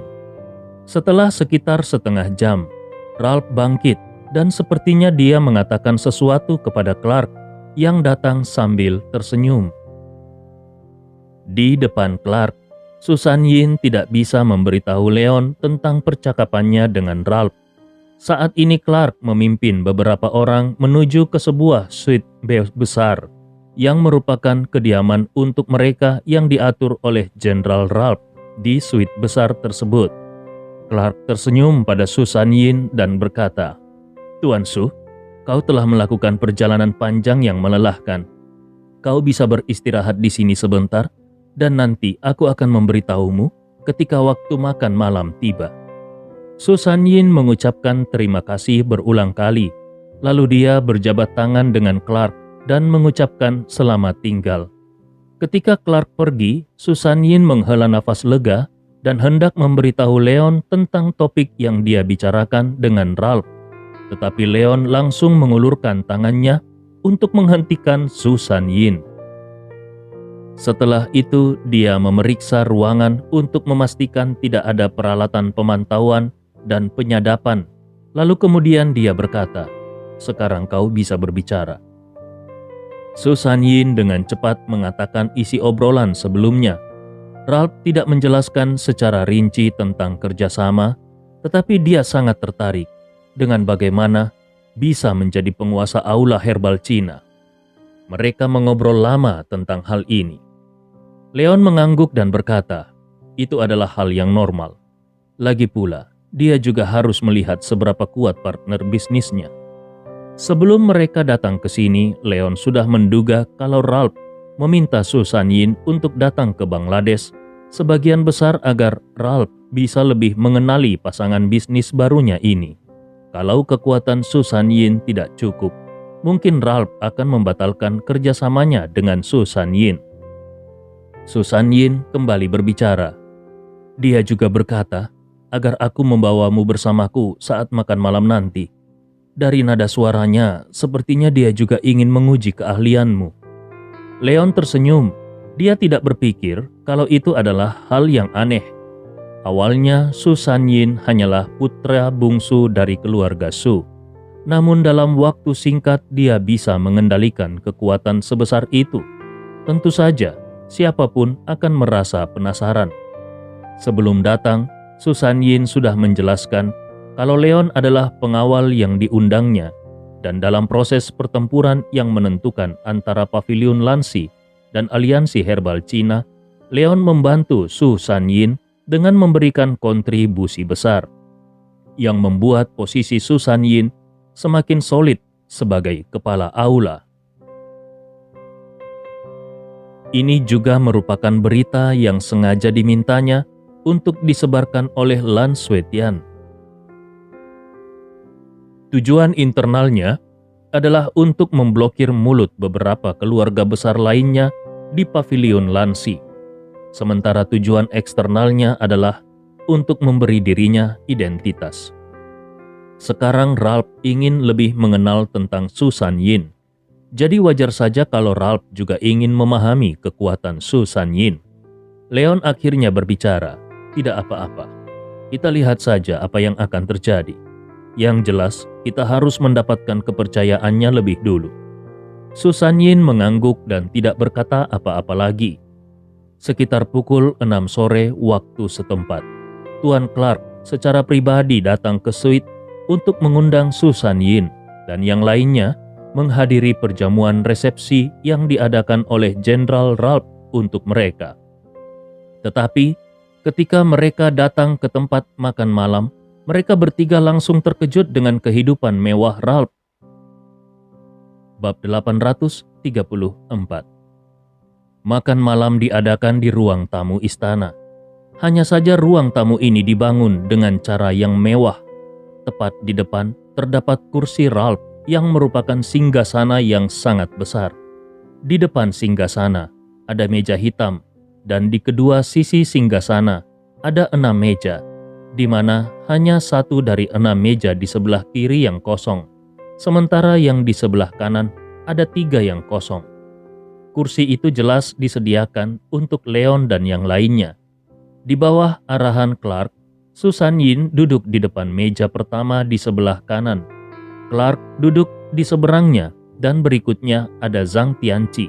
Setelah sekitar setengah jam, Ralph bangkit dan sepertinya dia mengatakan sesuatu kepada Clark yang datang sambil tersenyum. Di depan Clark, Susan Yin tidak bisa memberitahu Leon tentang percakapannya dengan Ralph. Saat ini Clark memimpin beberapa orang menuju ke sebuah suite besar yang merupakan kediaman untuk mereka yang diatur oleh Jenderal Ralph di suite besar tersebut. Clark tersenyum pada Susan Yin dan berkata, "Tuan Su, kau telah melakukan perjalanan panjang yang melelahkan. Kau bisa beristirahat di sini sebentar, dan nanti aku akan memberitahumu ketika waktu makan malam tiba." Susan Yin mengucapkan terima kasih berulang kali, lalu dia berjabat tangan dengan Clark dan mengucapkan selamat tinggal. Ketika Clark pergi, Susan Yin menghela nafas lega dan hendak memberitahu Leon tentang topik yang dia bicarakan dengan Ralph. Tetapi Leon langsung mengulurkan tangannya untuk menghentikan Susan Yin. Setelah itu, dia memeriksa ruangan untuk memastikan tidak ada peralatan pemantauan dan penyadapan. Lalu kemudian dia berkata, "Sekarang kau bisa berbicara." Susan Yin dengan cepat mengatakan isi obrolan sebelumnya. Ralph tidak menjelaskan secara rinci tentang kerjasama, tetapi dia sangat tertarik dengan bagaimana bisa menjadi penguasa aula herbal Cina. Mereka mengobrol lama tentang hal ini. Leon mengangguk dan berkata, itu adalah hal yang normal. Lagi pula, dia juga harus melihat seberapa kuat partner bisnisnya. Sebelum mereka datang ke sini, Leon sudah menduga kalau Ralph meminta Susan Yin untuk datang ke Bangladesh, sebagian besar agar Ralph bisa lebih mengenali pasangan bisnis barunya ini. Kalau kekuatan Susan Yin tidak cukup, mungkin Ralph akan membatalkan kerjasamanya dengan Susan Yin. Susan Yin kembali berbicara. Dia juga berkata, agar aku membawamu bersamaku saat makan malam nanti. Dari nada suaranya, sepertinya dia juga ingin menguji keahlianmu. Leon tersenyum. Dia tidak berpikir kalau itu adalah hal yang aneh. Awalnya, Susan Yin hanyalah putra bungsu dari keluarga Su. Namun dalam waktu singkat dia bisa mengendalikan kekuatan sebesar itu. Tentu saja, siapapun akan merasa penasaran. Sebelum datang, Susan Yin sudah menjelaskan kalau Leon adalah pengawal yang diundangnya, dan dalam proses pertempuran yang menentukan antara Paviliun Lansi dan Aliansi Herbal Cina, Leon membantu Susan Yin dengan memberikan kontribusi besar, yang membuat posisi Susan Yin semakin solid sebagai kepala aula. Ini juga merupakan berita yang sengaja dimintanya untuk disebarkan oleh Lan Suetian. Tujuan internalnya adalah untuk memblokir mulut beberapa keluarga besar lainnya di Paviliun Lansi. Sementara tujuan eksternalnya adalah untuk memberi dirinya identitas. Sekarang Ralph ingin lebih mengenal tentang Susan Yin. Jadi wajar saja kalau Ralph juga ingin memahami kekuatan Susan Yin. Leon akhirnya berbicara, tidak apa-apa. Kita lihat saja apa yang akan terjadi. Yang jelas, kita harus mendapatkan kepercayaannya lebih dulu. Susan Yin mengangguk dan tidak berkata apa-apa lagi. Sekitar pukul 6 sore waktu setempat, Tuan Clark secara pribadi datang ke suite untuk mengundang Susan Yin dan yang lainnya menghadiri perjamuan resepsi yang diadakan oleh Jenderal Ralph untuk mereka. Tetapi ketika mereka datang ke tempat makan malam, mereka bertiga langsung terkejut dengan kehidupan mewah Ralph. Bab 834. Makan malam diadakan di ruang tamu istana. Hanya saja ruang tamu ini dibangun dengan cara yang mewah. Tepat di depan terdapat kursi Ralph yang merupakan singgasana yang sangat besar. Di depan singgasana ada meja hitam, dan di kedua sisi singgasana ada 6 meja, di mana hanya 1 dari 6 meja di sebelah kiri yang kosong, sementara yang di sebelah kanan ada 3 yang kosong. Kursi itu jelas disediakan untuk Leon dan yang lainnya. Di bawah arahan Clark, Susan Yin duduk di depan meja pertama di sebelah kanan. Clark duduk di seberangnya, dan berikutnya ada Zhang Tianqi,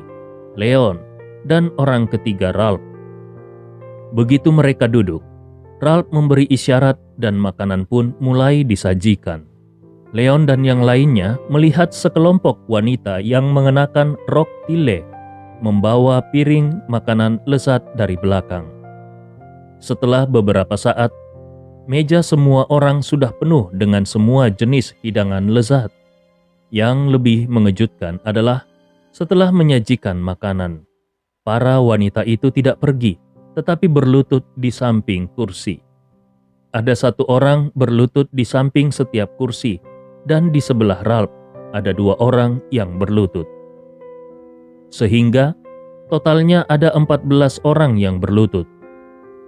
Leon, dan orang ketiga Ralph. Begitu mereka duduk, Ralph memberi isyarat dan makanan pun mulai disajikan. Leon dan yang lainnya melihat sekelompok wanita yang mengenakan rok tile membawa piring makanan lezat dari belakang. Setelah beberapa saat, meja semua orang sudah penuh dengan semua jenis hidangan lezat. Yang lebih mengejutkan adalah setelah menyajikan makanan, para wanita itu tidak pergi, tetapi berlutut di samping kursi. Ada 1 orang berlutut di samping setiap kursi, dan di sebelah Ralph ada 2 orang yang berlutut. Sehingga totalnya ada 14 orang yang berlutut.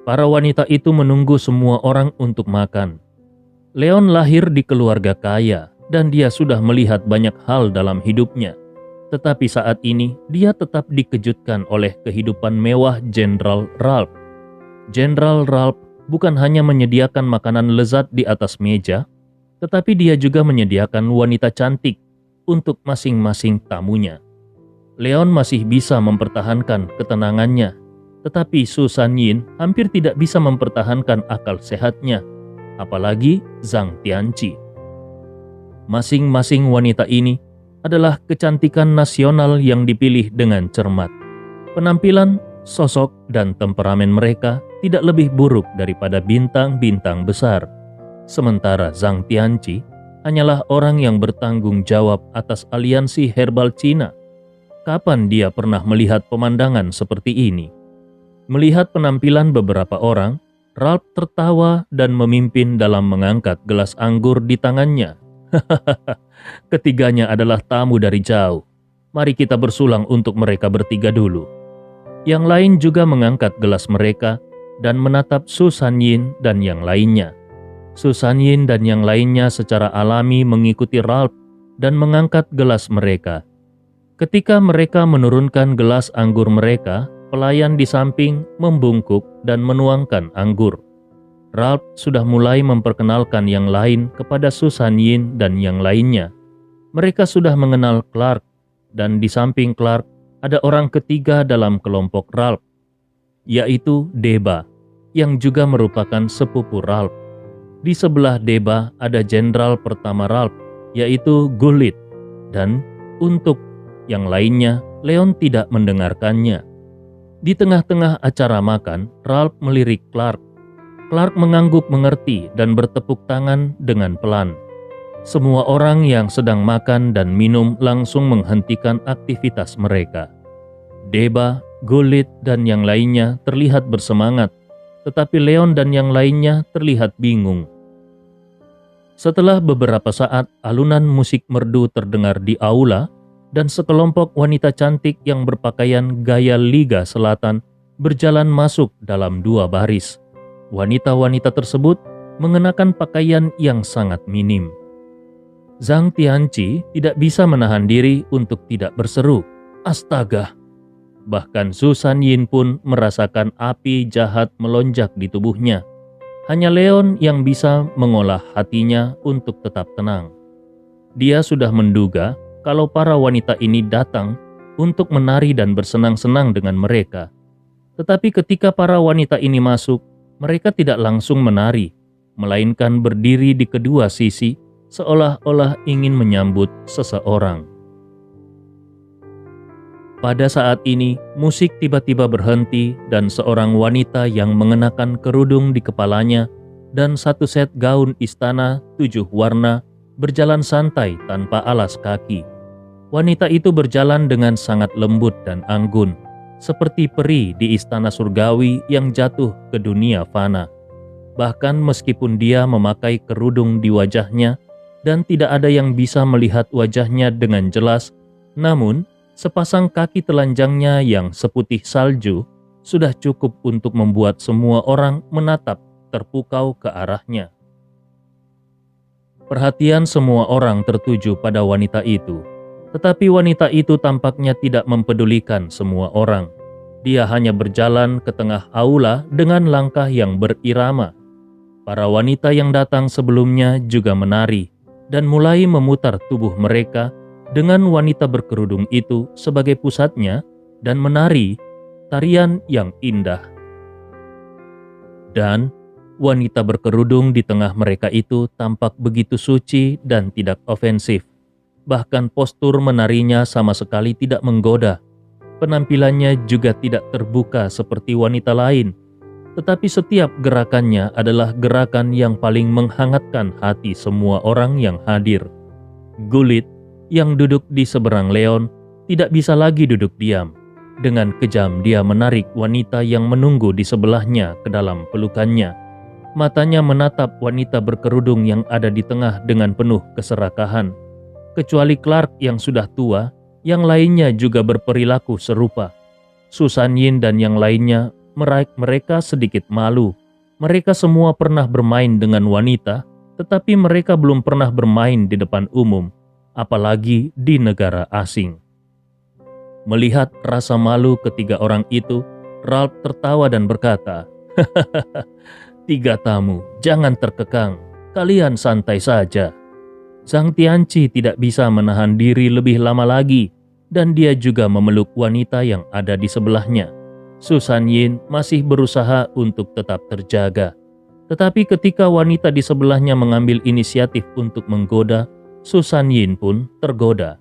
Para wanita itu menunggu semua orang untuk makan. Leon lahir di keluarga kaya dan dia sudah melihat banyak hal dalam hidupnya. Tetapi saat ini dia tetap dikejutkan oleh kehidupan mewah Jenderal Ralph. Jenderal Ralph bukan hanya menyediakan makanan lezat di atas meja, tetapi dia juga menyediakan wanita cantik untuk masing-masing tamunya. Leon masih bisa mempertahankan ketenangannya, tetapi Susan Yin hampir tidak bisa mempertahankan akal sehatnya, apalagi Zhang Tianqi. Masing-masing wanita ini adalah kecantikan nasional yang dipilih dengan cermat. Penampilan, sosok, dan temperamen mereka tidak lebih buruk daripada bintang-bintang besar. Sementara Zhang Tianqi hanyalah orang yang bertanggung jawab atas aliansi herbal Cina. Kapan dia pernah melihat pemandangan seperti ini? Melihat penampilan beberapa orang, Ralph tertawa dan memimpin dalam mengangkat gelas anggur di tangannya. Ketiganya adalah tamu dari jauh. Mari kita bersulang untuk mereka bertiga dulu. Yang lain juga mengangkat gelas mereka dan menatap Susan Yin dan yang lainnya. Susan Yin dan yang lainnya secara alami mengikuti Ralph dan mengangkat gelas mereka. Ketika mereka menurunkan gelas anggur mereka, pelayan di samping membungkuk dan menuangkan anggur. Ralph sudah mulai memperkenalkan yang lain kepada Susan Yin dan yang lainnya. Mereka sudah mengenal Clark, dan di samping Clark ada orang ketiga dalam kelompok Ralph, yaitu Deba, yang juga merupakan sepupu Ralph. Di sebelah Deba ada jenderal pertama Ralph, yaitu Gullit, dan untuk yang lainnya Leon tidak mendengarkannya. Di tengah-tengah acara makan, Ralph melirik Clark. Clark mengangguk mengerti dan bertepuk tangan dengan pelan. Semua orang yang sedang makan dan minum langsung menghentikan aktivitas mereka. Deba, Gullit, dan yang lainnya terlihat bersemangat, tetapi Leon dan yang lainnya terlihat bingung. Setelah beberapa saat, alunan musik merdu terdengar di aula, dan sekelompok wanita cantik yang berpakaian gaya Liga Selatan berjalan masuk dalam 2 baris. Wanita-wanita tersebut mengenakan pakaian yang sangat minim. Zhang Tianqi tidak bisa menahan diri untuk tidak berseru, "Astaga!" Bahkan Susan Yin pun merasakan api jahat melonjak di tubuhnya. Hanya Leon yang bisa mengolah hatinya untuk tetap tenang. Dia sudah menduga kalau para wanita ini datang untuk menari dan bersenang-senang dengan mereka. Tetapi ketika para wanita ini masuk, mereka tidak langsung menari, melainkan berdiri di kedua sisi seolah-olah ingin menyambut seseorang. Pada saat ini, musik tiba-tiba berhenti dan seorang wanita yang mengenakan kerudung di kepalanya dan satu set gaun istana 7 warna berjalan santai tanpa alas kaki. Wanita itu berjalan dengan sangat lembut dan anggun, seperti peri di istana surgawi yang jatuh ke dunia fana. Bahkan meskipun dia memakai kerudung di wajahnya dan tidak ada yang bisa melihat wajahnya dengan jelas, namun sepasang kaki telanjangnya yang seputih salju sudah cukup untuk membuat semua orang menatap terpukau ke arahnya. Perhatian semua orang tertuju pada wanita itu, tetapi wanita itu tampaknya tidak mempedulikan semua orang. Dia hanya berjalan ke tengah aula dengan langkah yang berirama. Para wanita yang datang sebelumnya juga menari dan mulai memutar tubuh mereka dengan wanita berkerudung itu sebagai pusatnya dan menari tarian yang indah. Dan wanita berkerudung di tengah mereka itu tampak begitu suci dan tidak ofensif. Bahkan postur menarinya sama sekali tidak menggoda. Penampilannya juga tidak terbuka seperti wanita lain, tetapi setiap gerakannya adalah gerakan yang paling menghangatkan hati semua orang yang hadir. Gulit yang duduk di seberang Leon tidak bisa lagi duduk diam. Dengan kejam dia menarik wanita yang menunggu di sebelahnya ke dalam pelukannya. Matanya menatap wanita berkerudung yang ada di tengah dengan penuh keserakahan. Kecuali Clark yang sudah tua, yang lainnya juga berperilaku serupa. Susan Yin dan yang lainnya mereka sedikit malu. Mereka semua pernah bermain dengan wanita, tetapi mereka belum pernah bermain di depan umum, apalagi di negara asing. Melihat rasa malu ketiga orang itu, Ralph tertawa dan berkata, "Hahaha, 3 tamu, jangan terkekang, kalian santai saja." Zhang Tianqi tidak bisa menahan diri lebih lama lagi, dan dia juga memeluk wanita yang ada di sebelahnya. Susan Yin masih berusaha untuk tetap terjaga. Tetapi ketika wanita di sebelahnya mengambil inisiatif untuk menggoda, Susan Yin pun tergoda.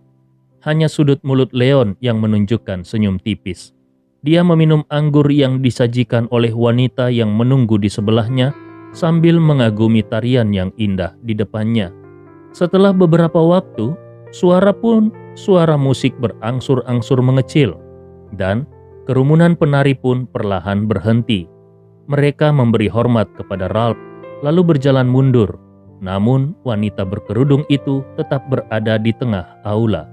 Hanya sudut mulut Leon yang menunjukkan senyum tipis. Dia meminum anggur yang disajikan oleh wanita yang menunggu di sebelahnya sambil mengagumi tarian yang indah di depannya. Setelah beberapa waktu, suara musik berangsur-angsur mengecil, dan kerumunan penari pun perlahan berhenti. Mereka memberi hormat kepada Ralph, lalu berjalan mundur. Namun, wanita berkerudung itu tetap berada di tengah aula.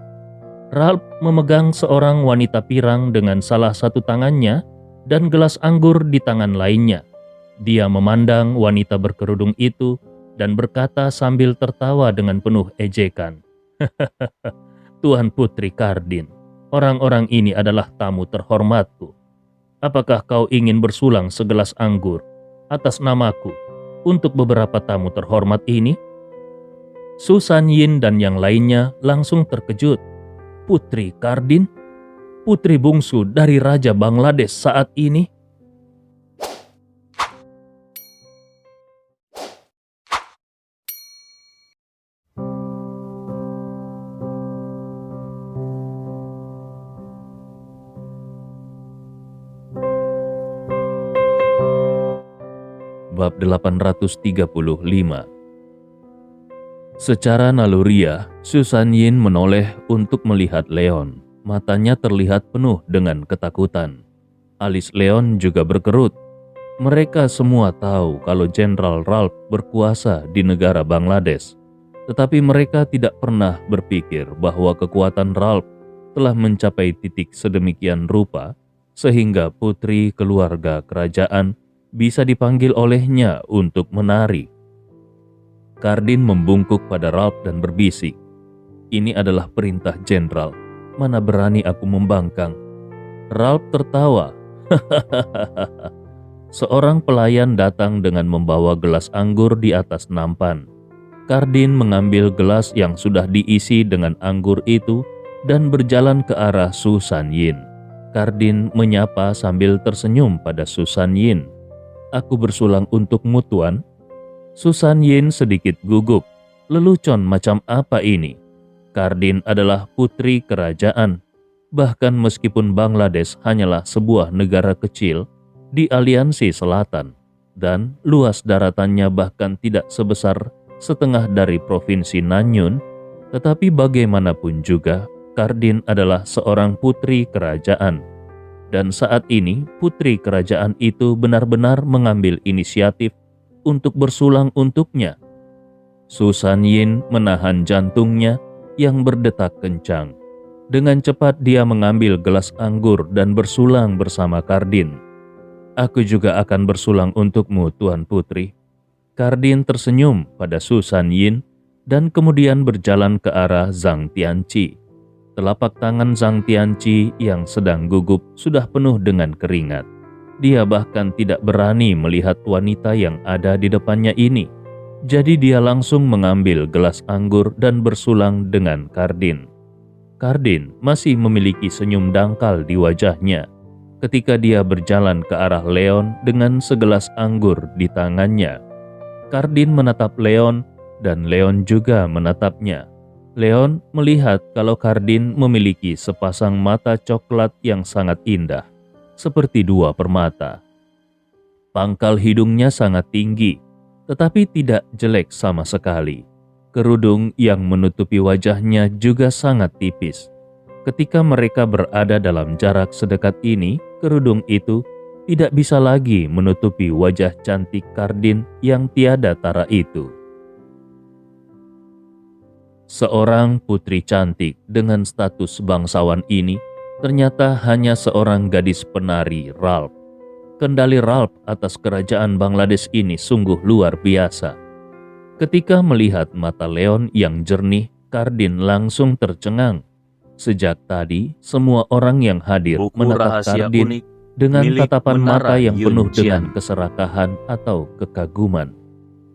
Ralph memegang seorang wanita pirang dengan salah satu tangannya dan gelas anggur di tangan lainnya. Dia memandang wanita berkerudung itu dan berkata sambil tertawa dengan penuh ejekan, "Tuan Putri Cardin, orang-orang ini adalah tamu terhormatku. Apakah kau ingin bersulang segelas anggur atas namaku untuk beberapa tamu terhormat ini?" Susan Yin dan yang lainnya langsung terkejut. Putri Cardin? Putri bungsu dari Raja Bangladesh saat ini? Bab 835. Secara naluriah, Susan Yin menoleh untuk melihat Leon. Matanya terlihat penuh dengan ketakutan. Alis Leon juga berkerut. Mereka semua tahu kalau Jenderal Ralph berkuasa di negara Bangladesh. Tetapi mereka tidak pernah berpikir bahwa kekuatan Ralph telah mencapai titik sedemikian rupa sehingga putri keluarga kerajaan bisa dipanggil olehnya untuk menari. Cardin membungkuk pada Ralph dan berbisik, "Ini adalah perintah jenderal, mana berani aku membangkang." Ralph tertawa. Seorang pelayan datang dengan membawa gelas anggur di atas nampan. Cardin mengambil gelas yang sudah diisi dengan anggur itu dan berjalan ke arah Susan Yin. Cardin menyapa sambil tersenyum pada Susan Yin. "Aku bersulang untukmu, Tuan." Susan Yin sedikit gugup. Lelucon macam apa ini? Cardin adalah putri kerajaan. bahkan meskipun Bangladesh hanyalah sebuah negara kecil di aliansi selatan, dan luas daratannya bahkan tidak sebesar setengah dari provinsi Nanyun, tetapi bagaimanapun juga Kardin adalah seorang putri kerajaan. Dan saat ini putri kerajaan itu benar-benar mengambil inisiatif untuk bersulang untuknya. Su Sanyin menahan jantungnya yang berdetak kencang. Dengan cepat dia mengambil gelas anggur dan bersulang bersama Kardin. "Aku juga akan bersulang untukmu, Tuan Putri." Kardin tersenyum pada Su Sanyin dan kemudian berjalan ke arah Zhang Tianqi. Telapak tangan Zhang Tianqi yang sedang gugup sudah penuh dengan keringat. Dia bahkan tidak berani melihat wanita yang ada di depannya ini. Jadi dia langsung mengambil gelas anggur dan bersulang dengan Kardin. Kardin masih memiliki senyum dangkal di wajahnya ketika dia berjalan ke arah Leon dengan segelas anggur di tangannya. Kardin menatap Leon dan Leon juga menatapnya. Leon melihat kalau Kardin memiliki sepasang mata coklat yang sangat indah, seperti dua permata. Pangkal hidungnya sangat tinggi, tetapi tidak jelek sama sekali. Kerudung yang menutupi wajahnya juga sangat tipis. Ketika mereka berada dalam jarak sedekat ini, kerudung itu tidak bisa lagi menutupi wajah cantik Kardin yang tiada tara itu. Seorang putri cantik dengan status bangsawan ini ternyata hanya seorang gadis penari Ralph. Kendali Ralph atas kerajaan Bangladesh ini sungguh luar biasa. Ketika melihat mata Leon yang jernih, Kardin langsung tercengang. Sejak tadi, semua orang yang hadir menatap Kardin dengan tatapan mata yang penuh dengan keserakahan atau kekaguman.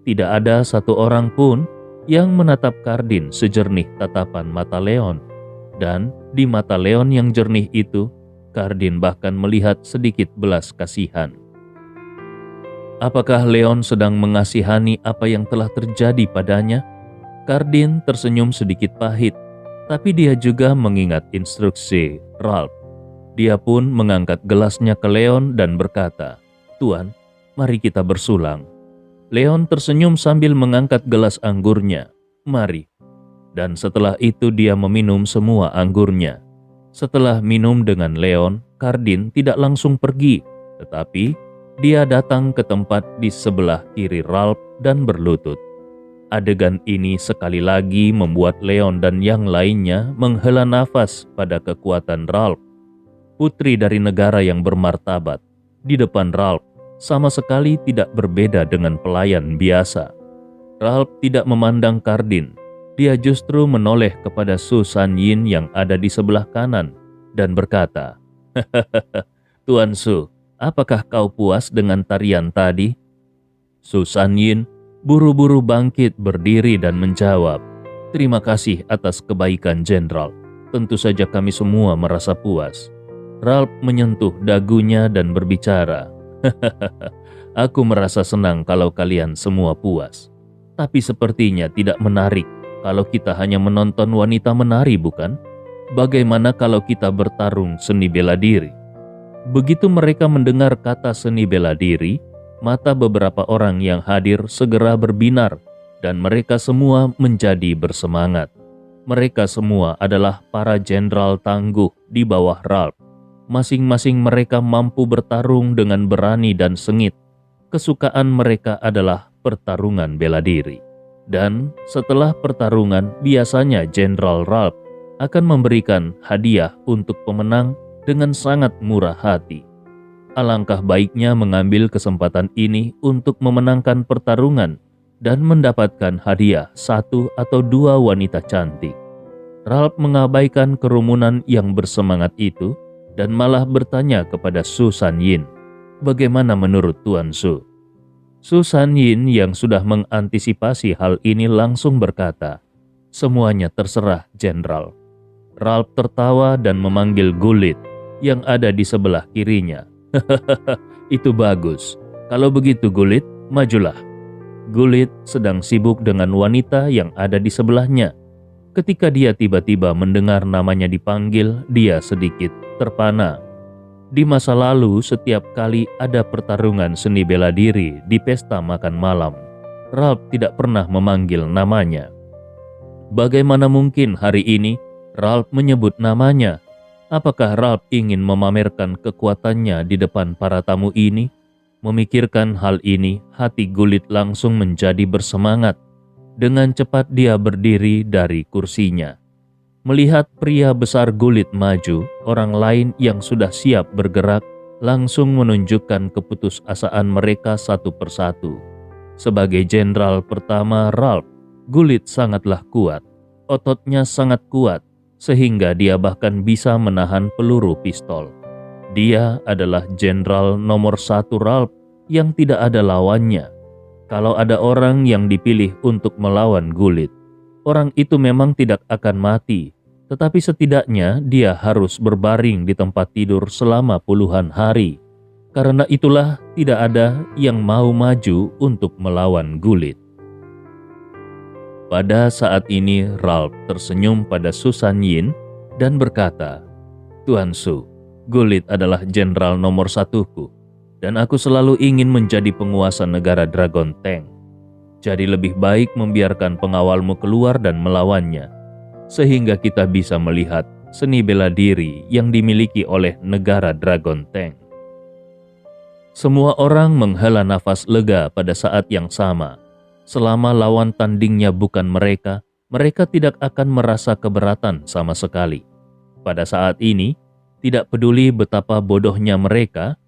Tidak ada satu orang pun yang menatap Kardin sejernih tatapan mata Leon. Dan di mata Leon yang jernih itu, Kardin bahkan melihat sedikit belas kasihan. Apakah Leon sedang mengasihani apa yang telah terjadi padanya? Kardin tersenyum sedikit pahit, tapi dia juga mengingat instruksi Ralph. Dia pun mengangkat gelasnya ke Leon dan berkata, "Tuan, mari kita bersulang." Leon tersenyum sambil mengangkat gelas anggurnya. "Mari." Dan setelah itu dia meminum semua anggurnya. Setelah minum dengan Leon, Kardin tidak langsung pergi, tetapi dia datang ke tempat di sebelah kiri Ralph dan berlutut. Adegan ini sekali lagi membuat Leon dan yang lainnya menghela nafas pada kekuatan Ralph. Putri dari negara yang bermartabat di depan Ralph sama sekali tidak berbeda dengan pelayan biasa. Ralph tidak memandang Kardin. Dia justru menoleh kepada Su Sanyin yang ada di sebelah kanan dan berkata, "Tuan Su, apakah kau puas dengan tarian tadi?" Su Sanyin buru-buru bangkit berdiri dan menjawab, "Terima kasih atas kebaikan Jenderal. Tentu saja kami semua merasa puas." Ralph menyentuh dagunya dan berbicara, "Aku merasa senang kalau kalian semua puas. Tapi sepertinya tidak menarik kalau kita hanya menonton wanita menari, bukan? Bagaimana kalau kita bertarung seni bela diri?" Begitu mereka mendengar kata seni bela diri, mata beberapa orang yang hadir segera berbinar dan mereka semua menjadi bersemangat. Mereka semua adalah para jenderal tangguh di bawah Ralph. Masing-masing mereka mampu bertarung dengan berani dan sengit. Kesukaan mereka adalah pertarungan bela diri. Dan setelah pertarungan, biasanya Jenderal Ralph akan memberikan hadiah untuk pemenang dengan sangat murah hati. Alangkah baiknya mengambil kesempatan ini untuk memenangkan pertarungan dan mendapatkan hadiah 1 atau 2 wanita cantik. Ralph mengabaikan kerumunan yang bersemangat itu dan malah bertanya kepada Su Sanyin, "Bagaimana menurut Tuan Su?" Su Sanyin yang sudah mengantisipasi hal ini langsung berkata, "Semuanya terserah, Jenderal." Ralph tertawa dan memanggil Gulit yang ada di sebelah kirinya. "Itu bagus. Kalau begitu Gulit, majulah." Gulit sedang sibuk dengan wanita yang ada di sebelahnya. Ketika dia tiba-tiba mendengar namanya dipanggil, dia sedikit terpana. Di masa lalu, setiap kali ada pertarungan seni bela diri di pesta makan malam, Ralph tidak pernah memanggil namanya. Bagaimana mungkin hari ini Ralph menyebut namanya? Apakah Ralph ingin memamerkan kekuatannya di depan para tamu ini? Memikirkan hal ini, hati Gullit langsung menjadi bersemangat. Dengan cepat dia berdiri dari kursinya. Melihat pria besar Gullit maju, orang lain yang sudah siap bergerak langsung menunjukkan keputusasaan mereka satu persatu. Sebagai jenderal pertama Ralph, Gullit sangatlah kuat. Ototnya sangat kuat, sehingga dia bahkan bisa menahan peluru pistol. Dia adalah jenderal nomor 1 Ralph yang tidak ada lawannya. Kalau ada orang yang dipilih untuk melawan Gullit, orang itu memang tidak akan mati, tetapi setidaknya dia harus berbaring di tempat tidur selama puluhan hari. Karena itulah tidak ada yang mau maju untuk melawan Gullit. Pada saat ini Ralph tersenyum pada Su Sanyin dan berkata, "Tuan Su, Gullit adalah jenderal nomor 1-ku. Dan aku selalu ingin menjadi penguasa negara Dragon Tank. Jadi lebih baik membiarkan pengawalmu keluar dan melawannya, sehingga kita bisa melihat seni bela diri yang dimiliki oleh negara Dragon Tank." Semua orang menghela nafas lega pada saat yang sama. Selama lawan tandingnya bukan mereka, mereka tidak akan merasa keberatan sama sekali. Pada saat ini, tidak peduli betapa bodohnya mereka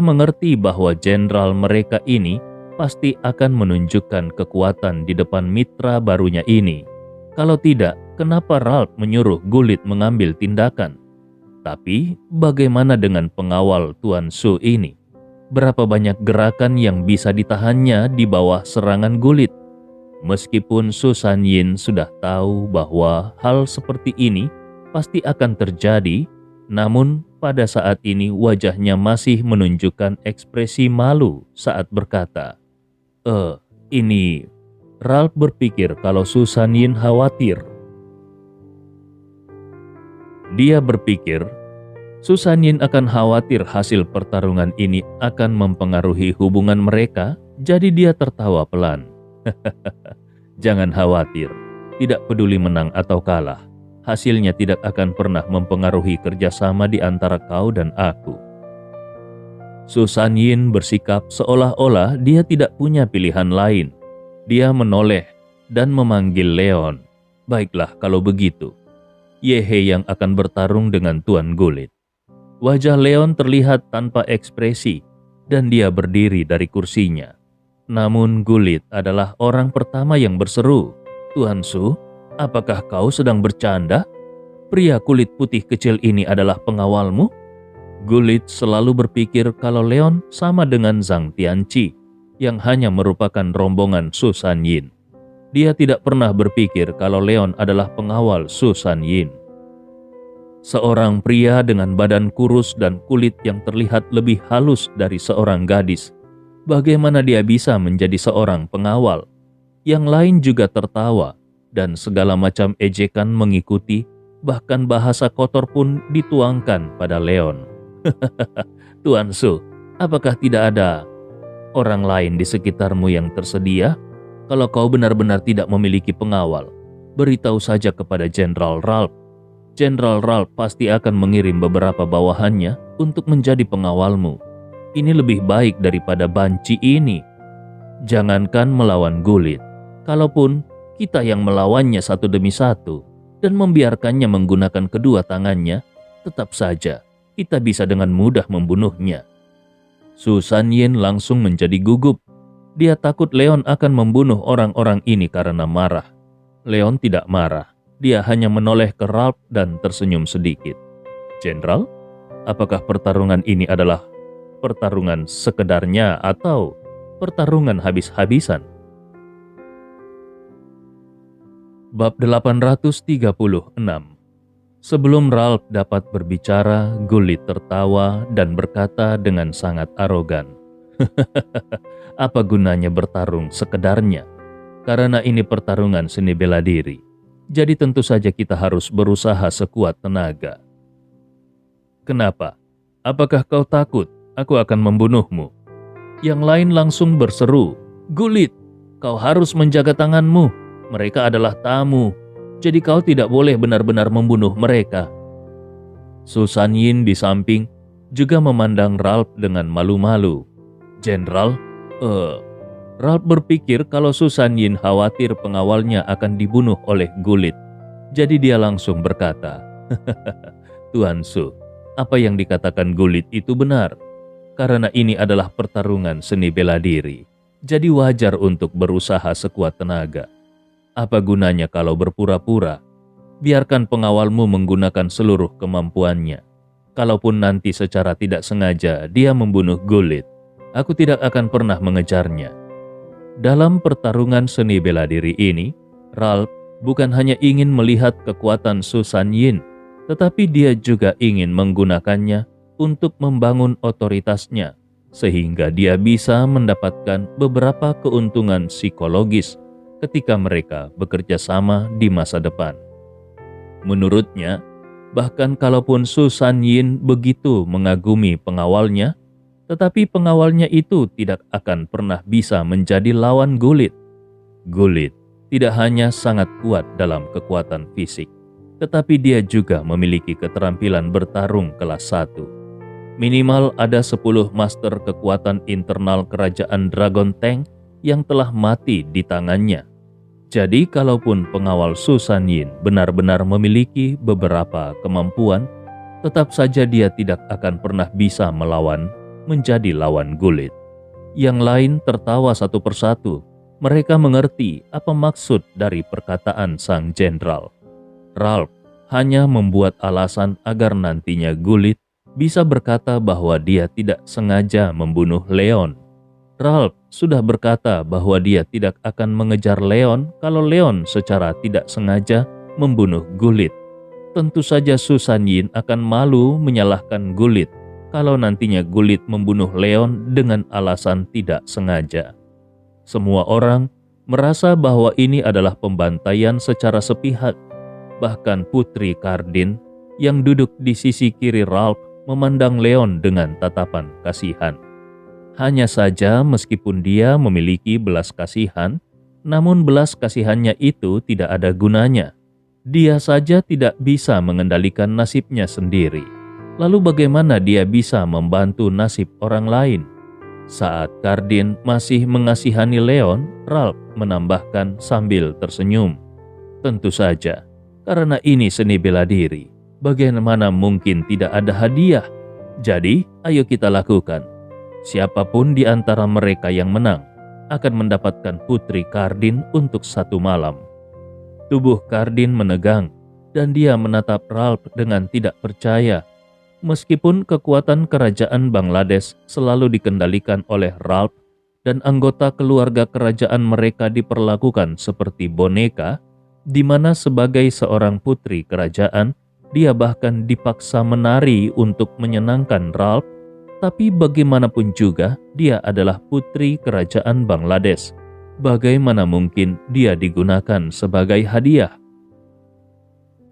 mengerti bahwa jenderal mereka ini pasti akan menunjukkan kekuatan di depan mitra barunya ini. Kalau tidak, kenapa Ralph menyuruh Gullit mengambil tindakan? Tapi bagaimana dengan pengawal Tuan Su ini? Berapa banyak gerakan yang bisa ditahannya di bawah serangan Gullit? Meskipun Su Sanyin sudah tahu bahwa hal seperti ini pasti akan terjadi, namun pada saat ini wajahnya masih menunjukkan ekspresi malu saat berkata, ini..." Ralph berpikir kalau Su Sanyin khawatir. Dia berpikir Su Sanyin akan khawatir hasil pertarungan ini akan mempengaruhi hubungan mereka, jadi dia tertawa pelan. "Jangan khawatir, tidak peduli menang atau kalah. Hasilnya tidak akan pernah mempengaruhi kerjasama di antara kau dan aku." Su Sanyin bersikap seolah-olah dia tidak punya pilihan lain. Dia menoleh dan memanggil Leon. "Baiklah kalau begitu. Yehe yang akan bertarung dengan Tuan Gullit." Wajah Leon terlihat tanpa ekspresi dan dia berdiri dari kursinya. Namun Gullit adalah orang pertama yang berseru, "Tuan Su, apakah kau sedang bercanda? Pria kulit putih kecil ini adalah pengawalmu?" Gullit selalu berpikir kalau Leon sama dengan Zhang Tianqi, yang hanya merupakan rombongan Su Sanyin. Dia tidak pernah berpikir kalau Leon adalah pengawal Su Sanyin. Seorang pria dengan badan kurus dan kulit yang terlihat lebih halus dari seorang gadis. Bagaimana dia bisa menjadi seorang pengawal? Yang lain juga tertawa, dan segala macam ejekan mengikuti, bahkan bahasa kotor pun dituangkan pada Leon. "Tuan Su, apakah tidak ada orang lain di sekitarmu yang tersedia? Kalau kau benar-benar tidak memiliki pengawal, beritahu saja kepada Jenderal Ralph. Jenderal Ralph pasti akan mengirim beberapa bawahannya untuk menjadi pengawalmu. Ini lebih baik daripada banci ini. Jangankan melawan Gullit, kalaupun kita yang melawannya satu demi satu dan membiarkannya menggunakan kedua tangannya, tetap saja kita bisa dengan mudah membunuhnya." Su Sanyin langsung menjadi gugup. Dia takut Leon akan membunuh orang-orang ini karena marah. Leon tidak marah. Dia hanya menoleh ke Ralph dan tersenyum sedikit. "Jenderal, apakah pertarungan ini adalah pertarungan sekedarnya atau pertarungan habis-habisan?" Bab 836. Sebelum Ralph dapat berbicara, Gullit tertawa dan berkata dengan sangat arogan, "Apa gunanya bertarung sekedarnya? Karena ini pertarungan seni bela diri. Jadi tentu saja kita harus berusaha sekuat tenaga. Kenapa? Apakah kau takut aku akan membunuhmu? Yang lain langsung berseru, Gulit, kau harus menjaga tanganmu. Mereka adalah tamu, jadi kau tidak boleh benar-benar membunuh mereka. Susan Yin di samping juga memandang Ralph dengan malu-malu. Jenderal, Ralph berpikir kalau Susan Yin khawatir pengawalnya akan dibunuh oleh Gulit. Jadi dia langsung berkata, Tuan Su, apa yang dikatakan Gulit itu benar. Karena ini adalah pertarungan seni bela diri. Jadi wajar untuk berusaha sekuat tenaga. Apa gunanya kalau berpura-pura? Biarkan pengawalmu menggunakan seluruh kemampuannya. Kalaupun nanti secara tidak sengaja dia membunuh Gulit, aku tidak akan pernah mengejarnya. Dalam pertarungan seni bela diri ini, Ralph bukan hanya ingin melihat kekuatan Susan Yin, tetapi dia juga ingin menggunakannya untuk membangun otoritasnya, sehingga dia bisa mendapatkan beberapa keuntungan psikologis ketika mereka bekerja sama di masa depan. Menurutnya, bahkan kalaupun Susan Yin begitu mengagumi pengawalnya, tetapi pengawalnya itu tidak akan pernah bisa menjadi lawan Gulit. Gulit tidak hanya sangat kuat dalam kekuatan fisik, tetapi dia juga memiliki keterampilan bertarung kelas 1. Minimal ada 10 master kekuatan internal kerajaan Dragon Tank yang telah mati di tangannya. Jadi kalaupun pengawal Susan Yin benar-benar memiliki beberapa kemampuan, tetap saja dia tidak akan pernah bisa menjadi lawan Gulit. Yang lain tertawa satu persatu. Mereka mengerti apa maksud dari perkataan sang jenderal. Ralph hanya membuat alasan agar nantinya Gulit bisa berkata bahwa dia tidak sengaja membunuh Leon. Ralph sudah berkata bahwa dia tidak akan mengejar Leon kalau Leon secara tidak sengaja membunuh Gulit. Tentu saja Susan Yin akan malu menyalahkan Gulit kalau nantinya Gulit membunuh Leon dengan alasan tidak sengaja. Semua orang merasa bahwa ini adalah pembantaian secara sepihak. Bahkan Putri Cardin yang duduk di sisi kiri Ralph memandang Leon dengan tatapan kasihan. Hanya saja meskipun dia memiliki belas kasihan, namun belas kasihannya itu tidak ada gunanya. Dia saja tidak bisa mengendalikan nasibnya sendiri. Lalu bagaimana dia bisa membantu nasib orang lain? Saat Cardin masih mengasihani Leon, Ralph menambahkan sambil tersenyum. Tentu saja, karena ini seni bela diri, bagaimana mungkin tidak ada hadiah? Jadi, ayo kita lakukan. Siapapun di antara mereka yang menang akan mendapatkan Putri Cardin untuk 1 malam. Tubuh Cardin menegang dan dia menatap Ralph dengan tidak percaya. Meskipun kekuatan kerajaan Bangladesh selalu dikendalikan oleh Ralph dan anggota keluarga kerajaan mereka diperlakukan seperti boneka, di mana sebagai seorang putri kerajaan, dia bahkan dipaksa menari untuk menyenangkan Ralph, tapi bagaimanapun juga dia adalah putri kerajaan Bangladesh. Bagaimana mungkin dia digunakan sebagai hadiah?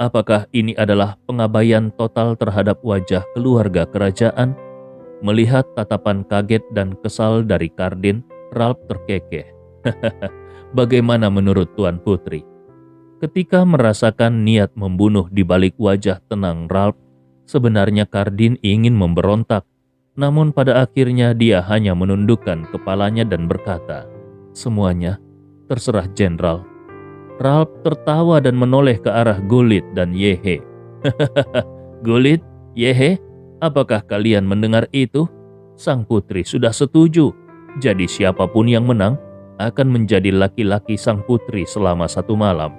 Apakah ini adalah pengabaian total terhadap wajah keluarga kerajaan? Melihat tatapan kaget dan kesal dari Cardin, Ralph terkekeh. Bagaimana menurut Tuan Putri? Ketika merasakan niat membunuh di balik wajah tenang Ralph, sebenarnya Cardin ingin memberontak. Namun pada akhirnya dia hanya menundukkan kepalanya dan berkata, "Semuanya terserah Jenderal." Ralph tertawa dan menoleh ke arah Gulit dan Yehe. Gulit, Yehe, apakah kalian mendengar itu? Sang putri sudah setuju. Jadi siapapun yang menang akan menjadi laki-laki sang putri selama 1 malam.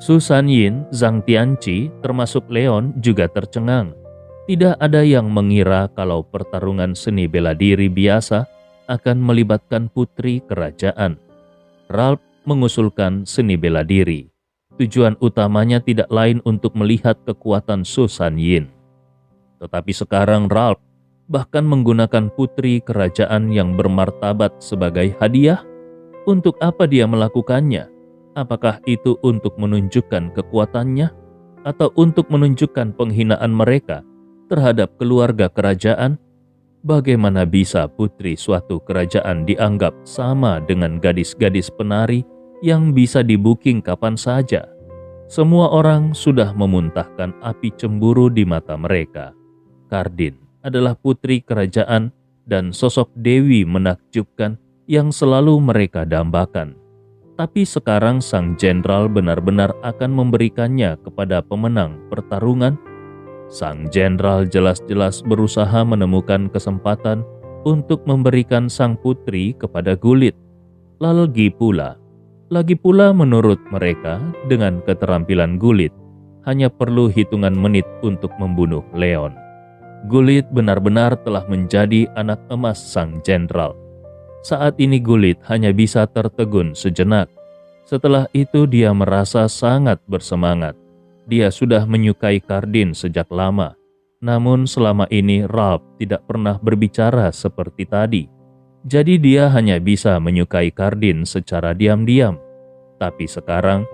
Susan Yin, Zhang Tianqi, termasuk Leon juga tercengang. Tidak ada yang mengira kalau pertarungan seni bela diri biasa akan melibatkan putri kerajaan. Ralph mengusulkan seni bela diri. Tujuan utamanya tidak lain untuk melihat kekuatan Susan Yin. Tetapi sekarang Ralph bahkan menggunakan putri kerajaan yang bermartabat sebagai hadiah. Untuk apa dia melakukannya? Apakah itu untuk menunjukkan kekuatannya atau untuk menunjukkan penghinaan mereka terhadap keluarga kerajaan? Bagaimana bisa putri suatu kerajaan dianggap sama dengan gadis-gadis penari yang bisa di-booking kapan saja? Semua orang sudah memuntahkan api cemburu di mata mereka. Kardin adalah putri kerajaan dan sosok dewi menakjubkan yang selalu mereka dambakan. Tapi sekarang sang jenderal benar-benar akan memberikannya kepada pemenang pertarungan. Sang jenderal jelas-jelas berusaha menemukan kesempatan untuk memberikan sang putri kepada Gulit. Lagi pula menurut mereka dengan keterampilan Gulit, hanya perlu hitungan menit untuk membunuh Leon. Gulit benar-benar telah menjadi anak emas sang jenderal. Saat ini Gulit hanya bisa tertegun sejenak. Setelah itu dia merasa sangat bersemangat. Dia sudah menyukai Kardin sejak lama. Namun selama ini Ralph tidak pernah berbicara seperti tadi. Jadi dia hanya bisa menyukai Kardin secara diam-diam. Tapi sekarang,